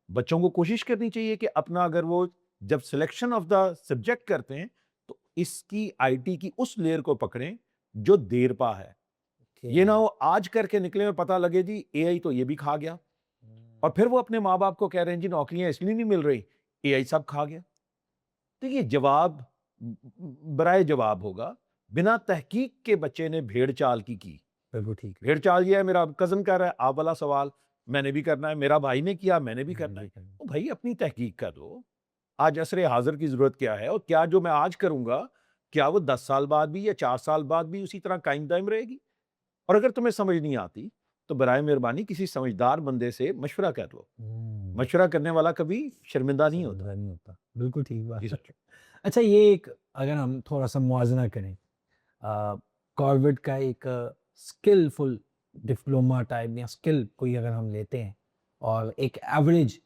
بچوں کو کوشش کرنی چاہیے کہ اپنا, اگر وہ جب سلیکشن آف دا سبجیکٹ کرتے ہیں تو اس کی آئی ٹی کی اس لیئر کو پکڑیں جو دیر پا ہے. یہ نہ ہو آج کر کے نکلے میں پتہ لگے جی اے آئی تو یہ بھی کھا گیا, اور پھر وہ اپنے ماں باپ کو کہہ رہے ہیں جی نوکریاں اس لیے نہیں مل رہی, اے آئی سب کھا گیا. تو یہ جواب برائے جواب ہوگا. بنا تحقیق کے بچے نے بھیڑ چال کی. بالکل ٹھیک. بھیڑ چال یہ ہے, میرا کزن کر رہا ہے, آپ والا سوال میں نے بھی کرنا ہے, میرا بھائی نے کیا میں نے بھی کرنا ہے. بھائی اپنی تحقیق کر دو. آج عصر حاضر کی ضرورت کیا ہے, اور کیا جو میں آج کروں گا کیا وہ 10 سال بعد بھی یا 4 سال بعد بھی اسی طرح قائم دائم رہے گی؟ اور اگر تمہیں سمجھ نہیں آتی تو برائے مہربانی کسی سمجھدار بندے سے مشورہ کر لو. مشورہ کرنے والا کبھی شرمندہ نہیں ہوتا. بالکل ٹھیک بات. اچھا, یہ ایک اگر ہم تھوڑا سا موازنہ کریں, کارورڈ کا ایک اسکلفل ڈپلوما ٹائپ یا اسکل کوئی اگر ہم لیتے ہیں, اور ایک ایوریج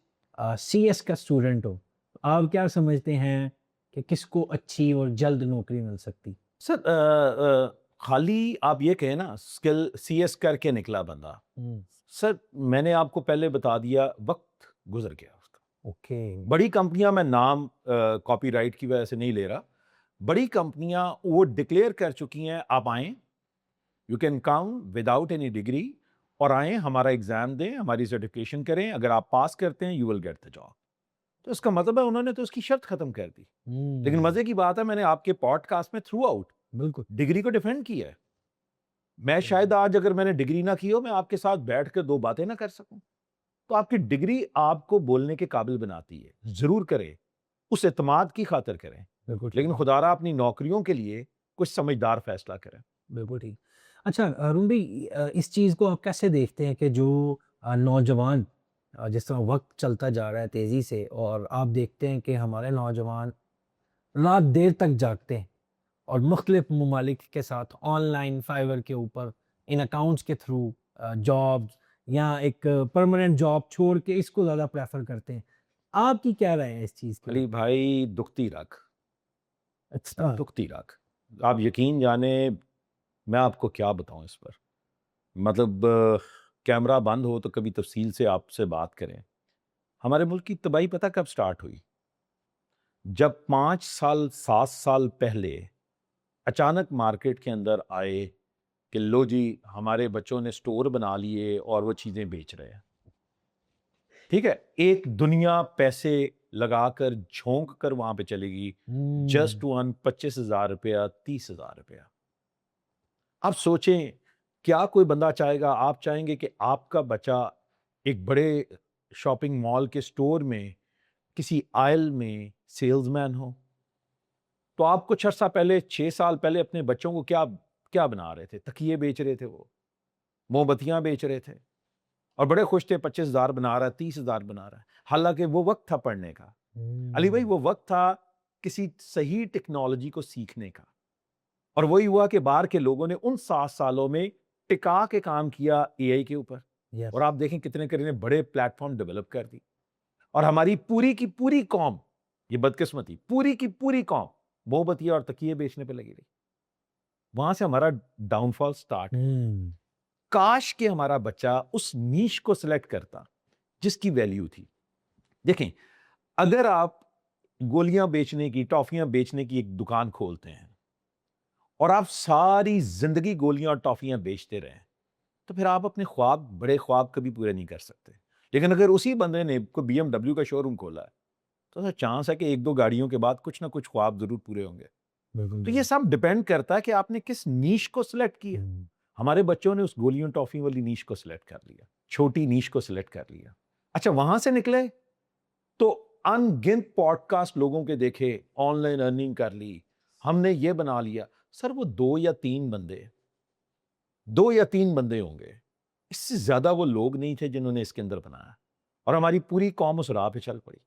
سی ایس کا اسٹوڈنٹ ہو, آپ کیا سمجھتے ہیں کہ کس کو اچھی اور جلد نوکری مل سکتی؟ سر خالی آپ یہ کہیں نا اسکل سی ایس کر کے نکلا بندہ, سر میں نے آپ کو پہلے بتا دیا وقت گزر گیا اس کا. اوکے. بڑی کمپنیاں, میں نام کاپی رائٹ کی وجہ سے نہیں لے رہا, بڑی کمپنیاں وہ ڈکلیئر کر چکی ہیں آپ آئیں, you can come without any degree, اور آئیں ہمارا ایگزام دیں, ہماری سرٹیفکیشن کریں, اگر آپ پاس کرتے ہیں you will get the job. تو اس کا مطلب ہے انہوں نے تو اس کی شرط ختم کر دی. لیکن مزے کی بات ہے, میں نے آپ کے پوڈ کاسٹ میں تھرو آؤٹ بالکل ڈگری کو ڈیفینڈ کیا ہے. میں شاید آج اگر میں نے ڈگری نہ کی ہو, میں آپ کے ساتھ بیٹھ کے 2 باتیں نہ کر سکوں. تو آپ کی ڈگری آپ کو بولنے کے قابل بناتی ہے, ضرور کریں, اس اعتماد کی خاطر کریں, لیکن خدا را اپنی نوکریوں کے لیے کچھ سمجھدار فیصلہ کریں. بالکل ٹھیک. اچھا ارون بھائی, اس چیز کو آپ کیسے دیکھتے ہیں کہ جو نوجوان, جس طرح وقت چلتا جا رہا ہے تیزی سے, اور آپ دیکھتے ہیں کہ ہمارے نوجوان رات دیر تک جاگتے ہیں اور مختلف ممالک کے ساتھ آن لائن فائیور کے اوپر ان اکاؤنٹس کے تھرو جاب یا ایک پرماننٹ جاب چھوڑ کے اس کو زیادہ پریفر کرتے ہیں, آپ کی کیا رائے ہے اس چیز کی؟ علی بھائی دکھتی رکھ, اچھا دکھتی رکھ. آپ یقین جانے, میں آپ کو کیا بتاؤں اس پر, مطلب کیمرہ بند ہو تو کبھی تفصیل سے آپ سے بات کریں. ہمارے ملک کی تباہی پتہ کب سٹارٹ ہوئی؟ جب 5 سال 7 سال پہلے اچانک مارکیٹ کے اندر آئے کہ لو جی ہمارے بچوں نے سٹور بنا لیے اور وہ چیزیں بیچ رہے ہیں. ٹھیک ہے, ایک دنیا پیسے لگا کر جھونک کر وہاں پہ چلے گی, جسٹ ون 25,000 روپیہ 30,000 روپیہ. اب سوچیں, کیا کوئی بندہ چاہے گا, آپ چاہیں گے کہ آپ کا بچہ ایک بڑے شاپنگ مال کے سٹور میں کسی آئل میں سیلز مین ہو؟ تو آپ کچھ عرصہ پہلے 6 سال پہلے اپنے بچوں کو کیا بنا رہے تھے؟ تکیے بیچ رہے تھے, وہ موم بتیاں بیچ رہے تھے, اور بڑے خوش تھے 25,000 بنا رہا ہے 30,000 بنا رہا ہے. حالانکہ وہ وقت تھا پڑھنے کا, علی بھائی وہ وقت تھا کسی صحیح ٹیکنالوجی کو سیکھنے کا، اور وہی ہوا کہ باہر کے لوگوں نے ان 7 سالوں میں ٹکا کے کام کیا اے آئی کے اوپر، یس اور آپ دیکھیں کتنے کرنے بڑے پلیٹ فارم ڈیولپ کر دی، اور ہماری پوری کی پوری قوم، یہ بدقسمتی، پوری کی پوری قوم موم بتیاں اور تکیے بیچنے پہ لگی رہی. وہاں سے ہمارا ڈاؤن فال سٹارٹ. کاش کہ ہمارا بچہ اس نیش کو سلیکٹ کرتا جس کی ویلیو تھی. دیکھیں، اگر آپ گولیاں بیچنے کی، ٹافیاں بیچنے کی ایک دکان کھولتے ہیں اور آپ ساری زندگی گولیاں اور ٹافیاں بیچتے رہیں، تو پھر آپ اپنے خواب، بڑے خواب کبھی پورے نہیں کر سکتے. لیکن اگر اسی بندے نے کوئی بی ایم ڈبلیو کا شو روم کھولا ہے تو چانس ہے کہ 1-2 گاڑیوں کے بعد کچھ نہ کچھ خواب ضرور پورے ہوں گے. بالکل. تو یہ سب ڈیپینڈ کرتا ہے کہ آپ نے کس نیش کو سلیکٹ کیا. ہمارے بچوں نے اس گولیوں ٹافی والی نیش کو سلیکٹ کر لیا، چھوٹی نیش کو سلیکٹ کر لیا. اچھا، وہاں سے نکلے تو ان گنت پوڈ کاسٹ لوگوں کے دیکھے، آن لائن ارننگ کر لی، ہم نے یہ بنا لیا. سر وہ 2 یا 3 بندے ہوں گے، اس سے زیادہ وہ لوگ نہیں تھے جنہوں نے اس کے اندر بنایا، اور ہماری پوری قوم اس راہ پہ چل پڑی.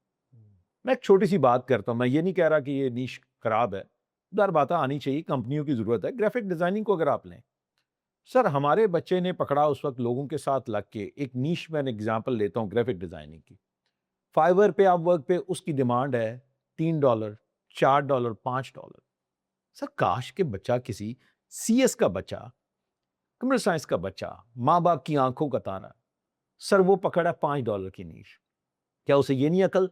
میں ایک چھوٹی سی بات کرتا ہوں، میں یہ نہیں کہہ رہا کہ یہ نیش خراب ہے، دار باتیں آنی چاہیے، کمپنیوں کی ضرورت ہے. گرافک ڈیزائننگ کو اگر آپ لیں، سر ہمارے بچے نے پکڑا اس وقت لوگوں کے ساتھ لگ کے ایک نیش. میں نے اگزامپل لیتا ہوں گرافک ڈیزائننگ کی. فائبر پہ آپ ورک پہ اس کی ڈیمانڈ ہے $3، $4، $5. سر کاش کہ بچہ کسی سی ایس کا بچہ، کمپیوٹر سائنس کا بچہ، ماں باپ کی آنکھوں کا تارا، سر وہ پکڑا $5 کی نیش. کیا اسے یہ نہیں عقل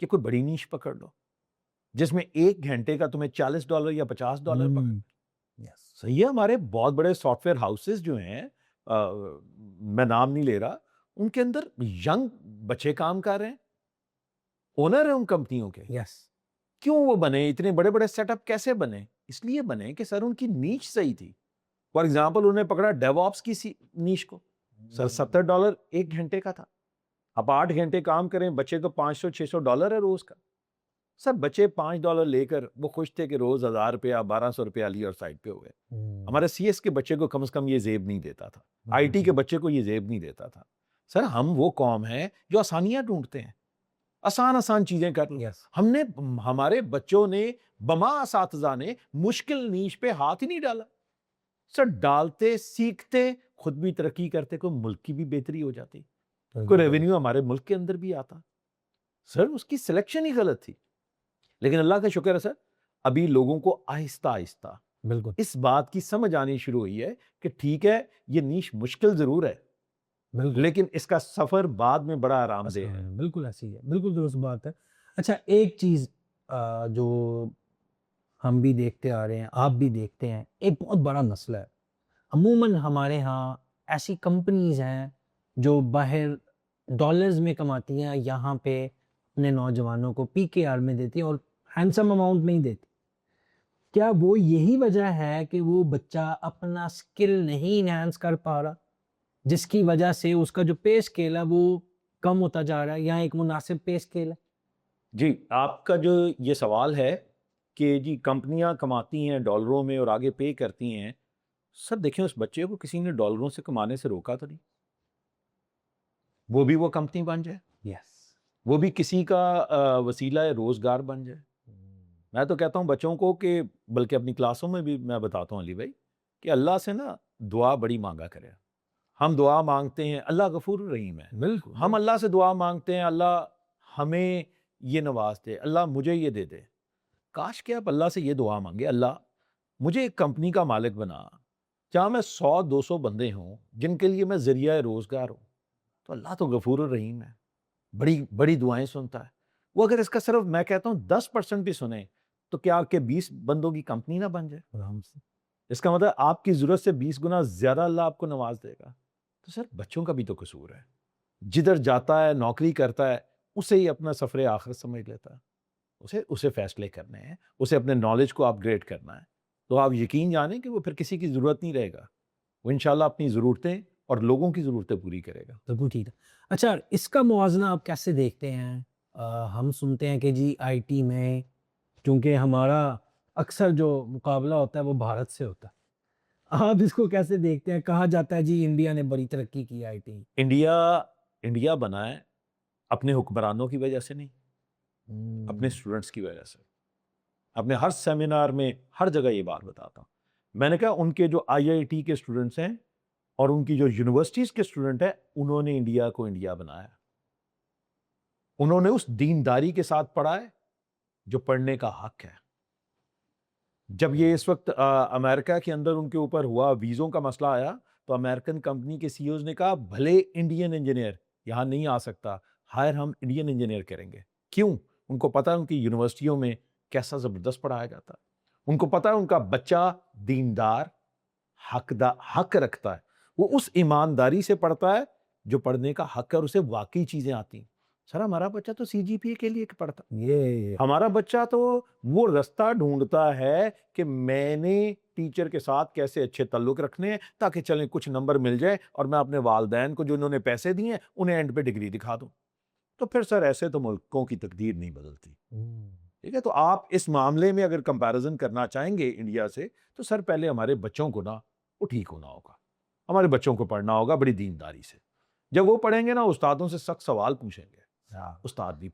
کہ کوئی بڑی نیش پکڑ لو جس میں 1 گھنٹے کا تمہیں $40 یا $50 پکڑ؟ صحیح ہے. ہمارے بہت بڑے سافٹ ویئر ہاؤسز جو ہیں، میں نام نہیں لے رہا، ان کے اندر ینگ بچے کام کر رہے ہیں، اونر ہیں ان کمپنیوں کے. یس کیوں وہ بنے؟ اتنے بڑے بڑے سیٹ اپ کیسے بنے؟ اس لیے بنے کہ سر ان کی نیش صحیح تھی. فار ایگزامپل انہوں نے پکڑا ڈیو آپس کی نیش کو، سر $70 1 گھنٹے کا تھا. آپ 8 گھنٹے کام کریں، بچے کو $500-600 ہے روز کا. سر بچے $5 لے کر وہ خوش تھے کہ روز $1000 $1200 لی اور سائڈ پہ ہوئے. ہمارے سی ایس کے بچے کو کم از کم یہ زیب نہیں دیتا تھا، آئی ٹی کے بچے کو یہ زیب نہیں دیتا تھا. سر ہم وہ قوم ہیں جو آسانیاں ڈھونڈتے ہیں، آسان چیزیں کر لیں. ہم نے، ہمارے بچوں نے، بما اساتذہ نے مشکل نیش پہ ہاتھ ہی نہیں ڈالا. سر ڈالتے، سیکھتے، خود بھی ترقی کرتے، کوئی ملک کی بھی بہتری ہو جاتی، کوئی ریونیو ہمارے ملک کے اندر بھی آتا. سر اس کی سلیکشن ہی غلط تھی. لیکن اللہ کا شکر ہے سر، ابھی لوگوں کو آہستہ آہستہ بالکل اس بات کی سمجھ آنی شروع ہوئی ہے کہ ٹھیک ہے یہ نیش مشکل ضرور ہے، لیکن اس کا سفر بعد میں بڑا آرام دہ ہے. بالکل ایسی ہے، بالکل درست بات ہے. اچھا، ایک چیز جو ہم بھی دیکھتے آ رہے ہیں، آپ بھی دیکھتے ہیں، ایک بہت بڑا مسئلہ ہے. عموماً ہمارے ہاں ایسی کمپنیز ہیں جو باہر ڈالرز میں کماتی ہیں، یہاں پہ اپنے نوجوانوں کو PKR میں دیتی ہیں اور ہینڈسم اماؤنٹ میں ہی دیتی. کیا وہ یہی وجہ ہے کہ وہ بچہ اپنا سکل نہیں انہینس کر پا رہا، جس کی وجہ سے اس کا جو پے اسکیل ہے وہ کم ہوتا جا رہا ہے، یا ایک مناسب پے اسکیل ہے؟ جی، آپ کا جو یہ سوال ہے کہ جی کمپنیاں کماتی ہیں ڈالروں میں اور آگے پے کرتی ہیں، سر دیکھیں اس بچے کو کسی نے ڈالروں سے کمانے سے روکا تو نہیں، وہ بھی وہ کمپنی بن جائے، یس وہ بھی کسی کا وسیلہ روزگار بن جائے. میں تو کہتا ہوں بچوں کو کہ، بلکہ اپنی کلاسوں میں بھی میں بتاتا ہوں علی بھائی، کہ اللہ سے نا دعا بڑی مانگا کرے. ہم دعا مانگتے ہیں، اللہ غفور الرحیم ہے. بالکل ہم اللہ سے دعا مانگتے ہیں اللہ ہمیں یہ نواز دے، اللہ مجھے یہ دے دے. کاش کہ آپ اللہ سے یہ دعا مانگے، اللہ مجھے ایک کمپنی کا مالک بنا جہاں میں 100-200 بندے ہوں جن کے لیے میں ذریعہ روزگار ہوں. تو اللہ تو غفور الرحیم ہے، بڑی بڑی دعائیں سنتا ہے. وہ اگر اس کا صرف میں کہتا ہوں 10% بھی سنیں تو کیا آپ کے 20 بندوں کی کمپنی نہ بن جائے؟ آرام سے. اس کا مطلب آپ کی ضرورت سے 20 گنا زیادہ اللہ آپ کو نواز دے گا. تو سر بچوں کا بھی تو قصور ہے، جدھر جاتا ہے نوکری کرتا ہے اسے ہی اپنا سفر آخرت سمجھ لیتا ہے، اسے فیصلے کرنے ہیں، اسے اپنے نالج کو اپ گریڈ کرنا ہے. تو آپ یقین جانیں کہ وہ پھر کسی کی ضرورت نہیں رہے گا، وہ انشاءاللہ اپنی ضرورتیں اور لوگوں کی ضرورتیں پوری کرے گا. بالکل ٹھیک ہے. اچھا، اس کا موازنہ آپ کیسے دیکھتے ہیں؟ ہم سنتے ہیں کہ جی آئی ٹی میں چونکہ ہمارا اکثر جو مقابلہ ہوتا ہے وہ بھارت سے ہوتا ہے، آپ اس کو کیسے دیکھتے ہیں؟ کہا جاتا ہے جی انڈیا نے بڑی ترقی کی آئی ٹی. انڈیا بنا ہے اپنے حکمرانوں کی وجہ سے نہیں، اپنے اسٹوڈنٹس کی وجہ سے. اپنے ہر سیمینار میں ہر جگہ یہ بات بتاتا ہوں. میں نے کہا ان کے جو IIT کے اسٹوڈنٹس ہیں اور ان کی جو یونیورسٹیز کے اسٹوڈنٹ ہیں, انہوں نے انڈیا کو انڈیا بنایا. انہوں نے اس دینداری کے ساتھ پڑھا ہے جو پڑھنے کا حق ہے. جب یہ اس وقت امریکہ کے اندر ان کے اوپر ہوا, ویزوں کا مسئلہ آیا, تو امریکن کمپنی کے CEOs نے کہا بھلے انڈین انجینئر یہاں نہیں آ سکتا, ہائر ہم انڈین انجینئر کریں گے. کیوں؟ ان کو پتا ہے ان کی یونیورسٹیوں میں کیسا زبردست پڑھایا جاتا ہے. ان کو پتا ہے ان کا بچہ دیندار حق رکھتا ہے, وہ اس ایمانداری سے پڑھتا ہے جو پڑھنے کا حق ہے اور اسے واقعی چیزیں آتی ہیں. سر ہمارا بچہ تو CGPA کے لیے پڑھتا, ہمارا بچہ تو وہ رستہ ڈھونڈتا ہے کہ میں نے ٹیچر کے ساتھ کیسے اچھے تعلق رکھنے ہیں تاکہ چلیں کچھ نمبر مل جائے اور میں اپنے والدین کو جو انہوں نے پیسے دیے ہیں انہیں اینڈ پہ ڈگری دکھا دوں. تو پھر سر ایسے تو ملکوں کی تقدیر نہیں بدلتی. ٹھیک ہے, تو آپ اس معاملے میں اگر کمپیریزن کرنا چاہیں گے انڈیا سے, تو سر پہلے ہمارے بچوں کو نا وہ ٹھیک ہونا ہوگا, ہمارے بچوں کو پڑھنا ہوگا بڑی دینداری سے. جب وہ پڑھیں گے نا, استادوں سے سخت سوال پوچھیں گے, استاد بھی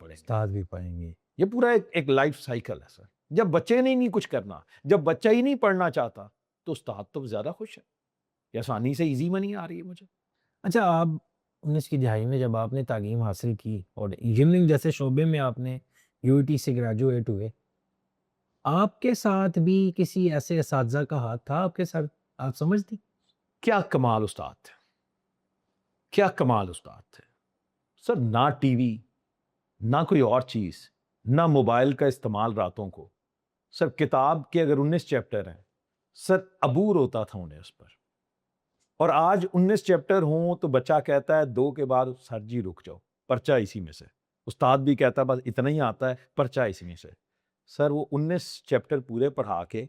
پڑھیں گے. یہ پورا ایک لائف سائیکل ہے سر. جب بچے نے نہیں کچھ کرنا, جب بچہ ہی نہیں پڑھنا چاہتا, تو استاد تو زیادہ خوش ہے, یہ آسانی سے ایزی منی آ رہی ہے مجھے. اچھا, آپ 19 کی دہائی میں جب آپ نے تعلیم حاصل کی اور انجینئرنگ جیسے شعبے میں آپ نے UET سے گریجویٹ ہوئے, آپ کے ساتھ بھی کسی ایسے اساتذہ کا ہاتھ تھا آپ کے ساتھ؟ آپ سمجھتی کیا کمال استاد تھے, کیا کمال استاد تھے سر. نہ ٹی وی, نہ کوئی اور چیز, نہ موبائل کا استعمال راتوں کو. سر کتاب کے اگر 19 چیپٹر ہیں, سر عبور ہوتا تھا انہیں اس پر. اور آج 19 چیپٹر ہوں تو بچہ کہتا ہے 2 کے بعد سر جی رک جاؤ, پرچہ اسی میں سے. استاد بھی کہتا ہے بس اتنا ہی آتا ہے, پرچہ اسی میں سے. سر وہ 19 چیپٹر پورے پڑھا کے,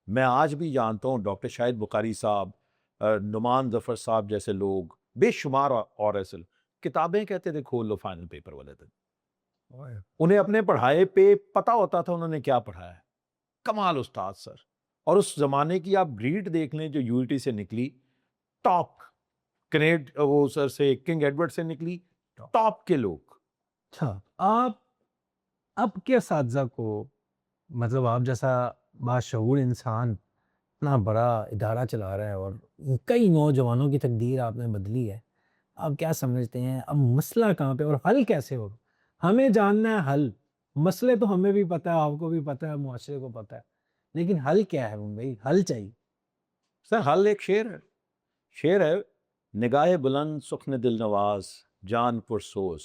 میں آج بھی جانتا ہوں ڈاکٹر شاہد بخاری صاحب, نعمان ظفر صاحب جیسے لوگ, بے شمار اور ایسے کتابیں کہتے تھے کھول لو فائنل پیپر والے دن. انہیں اپنے پڑھائے پہ پتا ہوتا تھا انہوں نے کیا پڑھایا ہے. کمال استاد سر. اور اس زمانے کی آپ بریڈ دیکھ لیں جو UET سے نکلی, ٹاپ وہ سر سے کنگ ایڈورڈ سے نکلی, ٹاپ کے لوگ. اچھا, آپ اب کے اساتذہ کو, مطلب آپ جیسا باشعور انسان اتنا بڑا ادارہ چلا رہا ہے اور کئی نوجوانوں کی تقدیر آپ نے بدلی ہے, آپ کیا سمجھتے ہیں اب مسئلہ کہاں پہ اور حل کیسے ہو؟ ہمیں جاننا ہے حل. مسئلے تو ہمیں بھی پتہ ہے, آپ کو بھی پتہ ہے, معاشرے کو پتہ ہے, لیکن حل کیا ہے بھائی؟ حل چاہیے سر. حل ایک شعر ہے, نگاہ بلند سخن دل نواز جان پرسوز,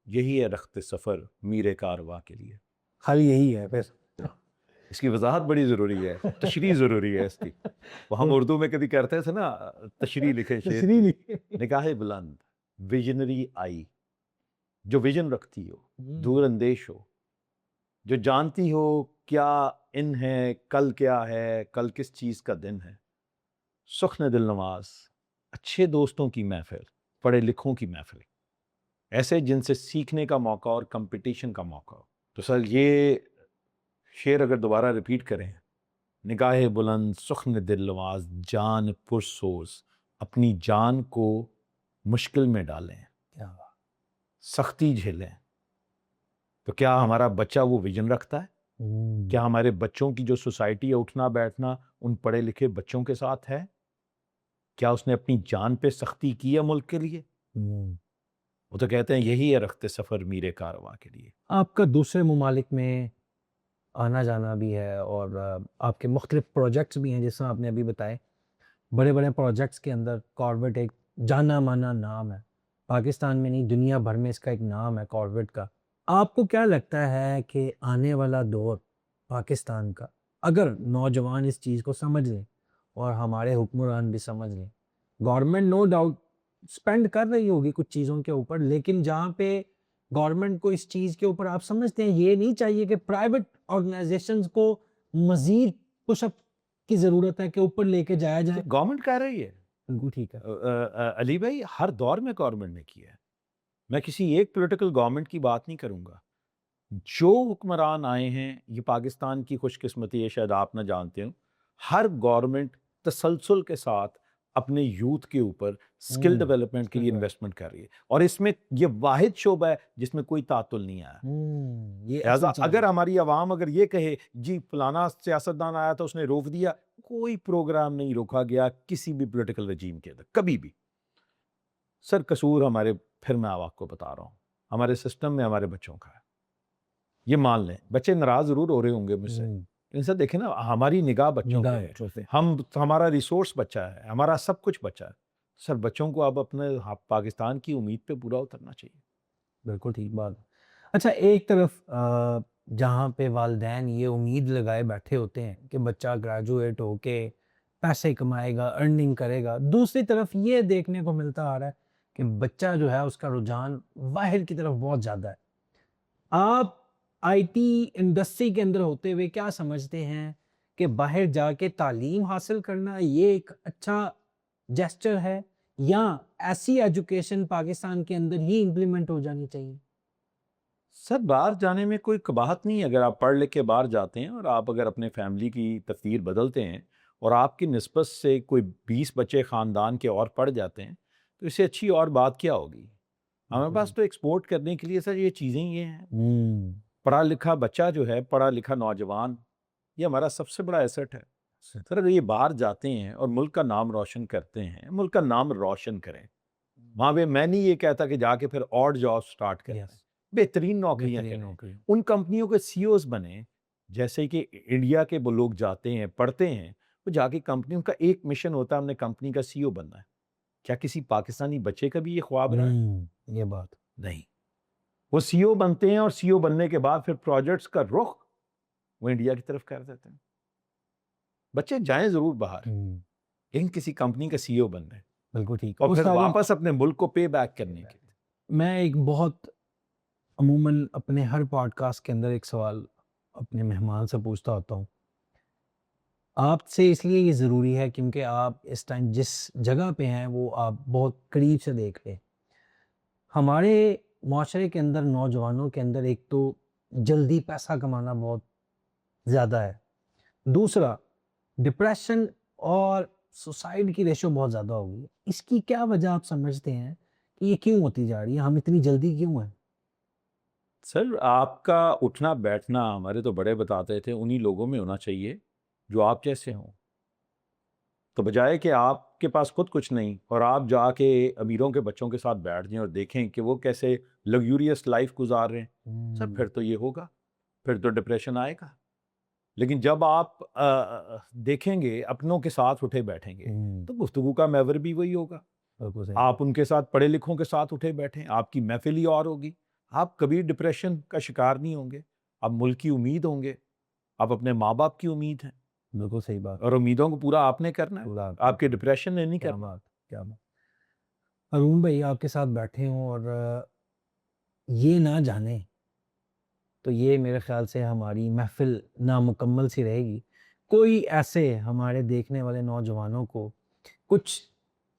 یہی ہے رخت سفر میر کارواں کے لیے. حل یہی ہے پھر. اس کی وضاحت بڑی ضروری ہے, تشریح ضروری ہے اس کی. وہ ہم اردو میں کبھی کرتے تھے نا, تشریح لکھے شعر کی. نگاہ بلند, ویژنری آئی, جو ویژن رکھتی ہو, دور اندیش ہو, جو جانتی ہو کیا ان ہے, کل کیا ہے, کل کس چیز کا دن ہے. سخن دل نواز, اچھے دوستوں کی محفل, پڑھے لکھوں کی محفل, ایسے جن سے سیکھنے کا موقع اور کمپٹیشن کا موقع ہو. تو سر یہ شعر اگر دوبارہ ریپیٹ کریں, نگاہ بلند سخن دل نواز جان پرسوز, اپنی جان کو مشکل میں ڈالیں, سختی جھیلیں. تو کیا ہمارا بچہ وہ ویژن رکھتا ہے؟ کیا ہمارے بچوں کی جو سوسائٹی ہے اٹھنا بیٹھنا ان پڑھے لکھے بچوں کے ساتھ ہے؟ کیا اس نے اپنی جان پہ سختی کی ہے ملک کے لیے؟ وہ تو کہتے ہیں یہی ہے رخت سفر میر کارواں کے لیے. آپ کا دوسرے ممالک میں آنا جانا بھی ہے اور آپ کے مختلف پروجیکٹس بھی ہیں, جس طرح آپ نے ابھی بتائے, بڑے بڑے پروجیکٹس کے اندر کاربیٹ ایک جانا مانا نام ہے. پاکستان میں نہیں, دنیا بھر میں اس کا ایک نام ہے کاربیٹ کا. آپ کو کیا لگتا ہے کہ آنے والا دور پاکستان کا, اگر نوجوان اس چیز کو سمجھ لیں اور ہمارے حکمران بھی سمجھ لیں, گورنمنٹ نو ڈاؤٹ اسپینڈ کر رہی ہوگی کچھ چیزوں کے اوپر, لیکن جہاں پہ گورنمنٹ کو اس چیز کے اوپر آپ سمجھتے ہیں یہ نہیں چاہیے کہ پرائیویٹ آرگنائزیشنز کو مزید پش اپ کی ضرورت ہے کہ اوپر لے کے جایا جائے؟ گورنمنٹ کر رہی ہے. بالکل ٹھیک ہے علی بھائی, ہر دور میں گورنمنٹ نے کیا ہے. میں کسی ایک پولیٹیکل گورنمنٹ کی بات نہیں کروں گا. جو حکمران آئے ہیں, یہ پاکستان کی خوش قسمتی ہے, شاید آپ نہ جانتے ہوں, ہر گورنمنٹ تسلسل کے ساتھ اپنے یوتھ کے اوپر اسکل ڈیولپمنٹ کے لیے skill انویسٹمنٹ کر رہی ہے، اور اس میں یہ واحد شعبہ ہے جس میں کوئی تعطل نہیں آیا۔ یہ لہٰذا اصل چیز اگر ہے۔ ہماری عوام اگر یہ کہے جی فلانا سیاستدان آیا تھا اس نے روک دیا، کوئی پروگرام نہیں روکا گیا کسی بھی پولیٹیکل رجیم کے اندر کبھی بھی۔ سر قصور ہمارے، پھر میں آپ کو بتا رہا ہوں، ہمارے سسٹم میں ہمارے بچوں کا ہے، یہ مان لیں۔ بچے ناراض ضرور ہو رہے ہوں گے مجھ سے، ان سے دیکھیں نا ہماری نگاہ بچوں پہ ہے، ہمارا ریسورس بچہ ہے، ہمارا سب کچھ بچہ ہے۔ سر بچوں کو اب اپنے پاکستان کی امید پہ پورا اترنا چاہیے۔ بالکل ٹھیک بات۔ اچھا، ایک طرف جہاں پہ والدین یہ امید لگائے بیٹھے ہوتے ہیں کہ بچہ گریجویٹ ہو کے پیسے کمائے گا، ارننگ کرے گا، دوسری طرف یہ دیکھنے کو ملتا آ رہا ہے کہ بچہ جو ہے اس کا رجحان باہر کی طرف بہت زیادہ ہے۔ آپ آئی ٹی انڈسٹری کے اندر ہوتے ہوئے کیا سمجھتے ہیں کہ باہر جا کے تعلیم حاصل کرنا یہ ایک اچھا جیسچر ہے، یا ایسی ایجوکیشن پاکستان کے اندر ہی امپلیمنٹ ہو جانی چاہیے؟ سر باہر جانے میں کوئی قباحت نہیں ہے، اگر آپ پڑھ لکھ کے باہر جاتے ہیں اور آپ اگر اپنے فیملی کی تقدیر بدلتے ہیں اور آپ کی نسبت سے کوئی 20 بچے خاندان کے اور پڑھ جاتے ہیں تو اس سے اچھی اور بات کیا ہوگی؟ ہمارے پاس تو ایکسپورٹ کرنے کے لیے سر یہ چیزیں یہ ہیں۔ پڑھا لکھا بچہ جو ہے، پڑھا لکھا نوجوان، یہ ہمارا سب سے بڑا ایسٹ ہے۔ سر اگر یہ باہر جاتے ہیں اور ملک کا نام روشن کرتے ہیں، ملک کا نام روشن کریں، وہاں پہ میں نہیں یہ کہتا کہ جا کے پھر اور جاب سٹارٹ کریں، بہترین نوکریاں کریں، ان کمپنیوں کے سی اوز بنیں، جیسے کہ انڈیا کے وہ لوگ جاتے ہیں پڑھتے ہیں، وہ جا کے کمپنیوں کا ایک مشن ہوتا ہے ہم نے کمپنی کا سی او بننا ہے۔ کیا کسی پاکستانی بچے کا بھی یہ خواب رہا ہے؟ یہ بات نہیں۔ وہ سی او بنتے ہیں اور سی او بننے کے بعد پھر پروجیکٹس کا رخ وہ انڈیا کی طرف کر دیتے ہیں۔ بچے جائیں ضرور باہر، لیکن کسی کمپنی کا سی او بننا ہے، بالکل ٹھیک۔ اور پھر واپس اپنے ملک کو پے بیک کرنے کے لیے۔ میں ایک بہت عموماً اپنے ہر پوڈ کاسٹ کے اندر ایک سوال اپنے مہمان سے پوچھتا ہوتا ہوں، آپ سے اس لیے یہ ضروری ہے کیونکہ آپ اس ٹائم جس جگہ پہ ہیں وہ آپ بہت قریب سے دیکھ لیں۔ ہمارے معاشرے کے اندر نوجوانوں کے اندر ایک تو جلدی پیسہ کمانا بہت زیادہ ہے، دوسرا ڈپریشن اور سوسائڈ کی ریشو بہت زیادہ ہو گئی ہے۔ اس کی کیا وجہ آپ سمجھتے ہیں کہ یہ کیوں ہوتی جا رہی ہے؟ ہم اتنی جلدی کیوں ہیں؟ سر آپ کا اٹھنا بیٹھنا ہمارے تو بڑے بتاتے تھے انہی لوگوں میں ہونا چاہیے جو آپ جیسے ہوں، تو بجائے کہ آپ کے پاس خود کچھ نہیں اور آپ جا کے امیروں کے بچوں کے ساتھ بیٹھ جائیں اور دیکھیں کہ وہ کیسے لگزوریس لائف گزار رہے ہیں، سر پھر تو یہ ہوگا، پھر تو ڈپریشن آئے گا۔ لیکن جب آپ دیکھیں گے اپنوں کے ساتھ اٹھے بیٹھیں گے تو گفتگو کا محور بھی وہی ہوگا۔ آپ ان کے ساتھ پڑھے لکھوں کے ساتھ اٹھے بیٹھیں، آپ کی محفل ہی اور ہوگی، آپ کبھی ڈپریشن کا شکار نہیں ہوں گے، آپ ملک کی امید ہوں گے، آپ اپنے ماں باپ کی امید ہیں، بالکل صحیح بات۔ اور امیدوں کو پورا آپ نے کرنا ہے، آپ کے ڈپریشن نے نہیں کرنا۔ کیا بات۔ ارون بھائی آپ کے ساتھ بیٹھے ہوں اور یہ نہ جانیں تو یہ میرے خیال سے ہماری محفل نامکمل سی رہے گی۔ کوئی ایسے ہمارے دیکھنے والے نوجوانوں کو کچھ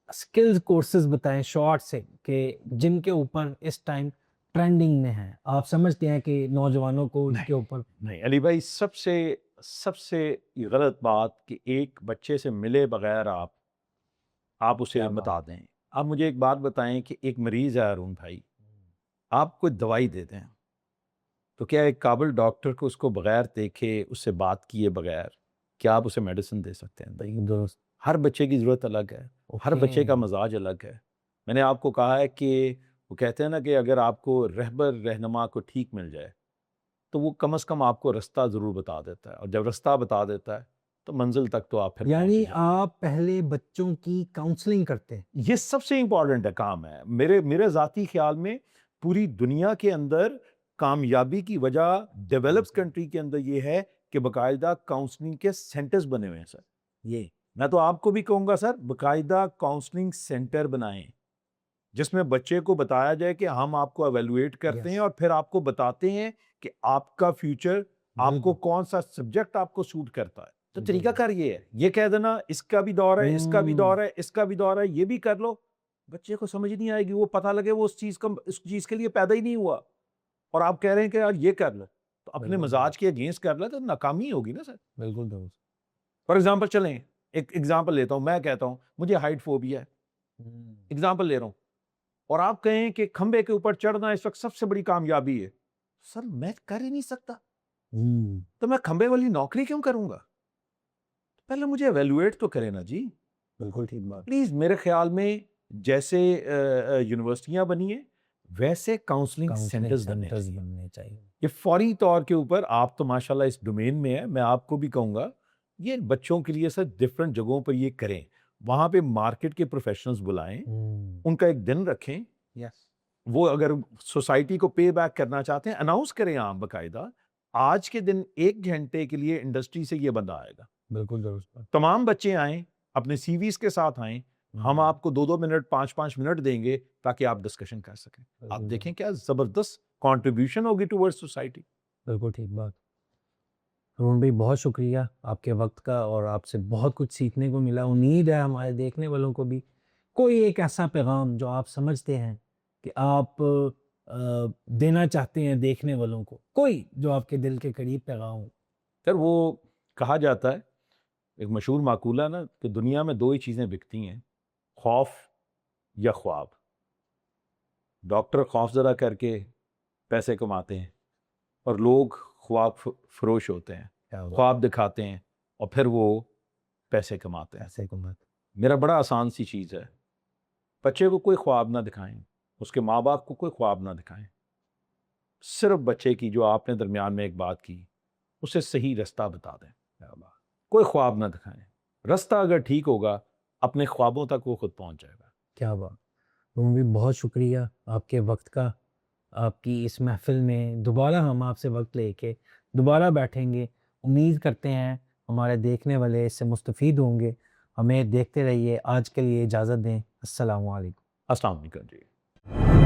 اسکلز کورسز بتائیں شارٹ سے کہ جن کے اوپر اس ٹائم ٹرینڈنگ میں ہیں، آپ سمجھتے ہیں کہ نوجوانوں کو اس کے اوپر؟ نہیں علی بھائی، سب سے غلط بات کہ ایک بچے سے ملے بغیر آپ اسے بتا دیں۔ آپ مجھے ایک بات بتائیں کہ ایک مریض ہے ارون بھائی، آپ کوئی دوائی دے دیں تو کیا ایک قابل ڈاکٹر کو اس کو بغیر دیکھے اس سے بات کیے بغیر کیا آپ اسے میڈیسن دے سکتے ہیں؟ درست۔ ہر بچے کی ضرورت الگ ہے، ہر بچے کا مزاج الگ ہے۔ میں نے آپ کو کہا ہے کہ وہ کہتے ہیں نا کہ اگر آپ کو رہبر رہنما کو ٹھیک مل جائے تو وہ کم از کم آپ کو رستہ ضرور بتا دیتا ہے، اور جب رستہ بتا دیتا ہے تو منزل تک تو آپ پھر یعنی آپ پہلے بچوں کی کاؤنسلنگ کرتے ہیں؟ یہ سب سے امپورٹنٹ کام ہے میرے ذاتی خیال میں۔ پوری دنیا کے اندر کامیابی کی وجہ ڈیولپڈ کنٹری کے اندر یہ ہے کہ باقاعدہ کاؤنسلنگ کے سینٹرز بنے ہوئے ہیں سر۔ یہ میں تو آپ کو بھی کہوں گا سر، باقاعدہ کاؤنسلنگ سینٹر بنائیں جس میں بچے کو بتایا جائے کہ ہم آپ کو ایویلویٹ کرتے ہیں اور پھر آپ کو بتاتے ہیں کہ آپ کا فیوچر، آپ کو کون سا سبجیکٹ آپ کو سوٹ کرتا ہے۔ تو طریقہ کار یہ ہے، یہ کہہ دینا اس کا بھی دور ہے، اس کا بھی دور ہے، اس کا بھی دور ہے، یہ بھی کر لو، بچے کو سمجھ نہیں آئے گی، وہ پتہ لگے وہ اس چیز کے لیے پیدا ہی نہیں ہوا اور آپ کہہ رہے ہیں کہ یار یہ کر لو، تو اپنے مزاج کے اگینسٹ کر لیں تو ناکامی ہوگی نا سر۔ بالکل درست۔ فار ایگزامپل چلیں ایک ایگزامپل لیتا ہوں, میں کہتا ہوں مجھے ہائٹ فوبیا ہے, ایگزامپل لے رہا ہوں, اور آپ کہیں کہ کھمبے کے اوپر چڑھنا اس وقت سب سے بڑی کامیابی ہے, سر میں کر ہی نہیں سکتا, تو میں کھمبے والی نوکری کیوں کروں گا؟ پہلے مجھے ایویلویٹ تو کرے نا جی. بالکل ٹھیک بات. پلیز میرے خیال میں جیسے یونیورسٹیاں بنی ہیں ویسے کاؤنسلنگ سینٹرز بننے چاہیے. یہ فوری طور کے اوپر, آپ تو ماشاءاللہ اس ڈومین میں ہے, میں آپ کو بھی کہوں گا یہ بچوں کے لیے سر ڈفرینٹ جگہوں پر یہ کریں, وہاں پہ مارکیٹ کے پروفیشنلز بلائیں, ان کا ایک دن رکھیں, وہ اگر سوسائٹی کو پے بیک کرنا چاہتے ہیں اناؤنس کریں عام باقاعدہ, آج کے دن 1 گھنٹے کے لیے انڈسٹری سے یہ بندہ آئے گا. بالکل درست. تمام بچے آئیں, اپنے سی ویز کے ساتھ آئیں, ہم آپ کو 2-2 منٹ 5-5 منٹ دیں گے تاکہ آپ ڈسکشن کر سکیں. آپ دیکھیں کیا زبردست کنٹریبیوشن ہوگی ٹورڈ سوسائٹی. بالکل ٹھیک بات. ہارون بھائی بہت شکریہ آپ کے وقت کا, اور آپ سے بہت کچھ سیکھنے کو ملا. امید ہے ہمارے دیکھنے والوں کو بھی کوئی ایک ایسا پیغام جو آپ سمجھتے ہیں کہ آپ دینا چاہتے ہیں دیکھنے والوں کو, کوئی جو آپ کے دل کے قریب پیغام ہو. سر وہ کہا جاتا ہے, ایک مشہور مقولہ نا, کہ دنیا میں 2 ہی چیزیں بکتی ہیں, خوف یا خواب. ڈاکٹر خوف زدہ کر کے پیسے کماتے ہیں اور لوگ خواب فروش ہوتے ہیں, خواب دکھاتے ہیں اور پھر وہ پیسے کماتے ہیں. میرا بڑا آسان سی چیز ہے, بچے کو کوئی خواب نہ دکھائیں, اس کے ماں باپ کو کوئی خواب نہ دکھائیں, صرف بچے کی جو آپ نے درمیان میں ایک بات کی اسے صحیح رستہ بتا دیں. کوئی خواب نہ دکھائیں, رستہ اگر ٹھیک ہوگا اپنے خوابوں تک وہ خود پہنچ جائے گا. کیا بات. ہم بھی بہت شکریہ آپ کے وقت کا. آپ کی اس محفل میں دوبارہ ہم آپ سے وقت لے کے دوبارہ بیٹھیں گے. امید کرتے ہیں ہمارے دیکھنے والے اس سے مستفید ہوں گے. ہمیں دیکھتے رہیے. آج کے لیے اجازت دیں. السلام علیکم. السلام علیکم جی.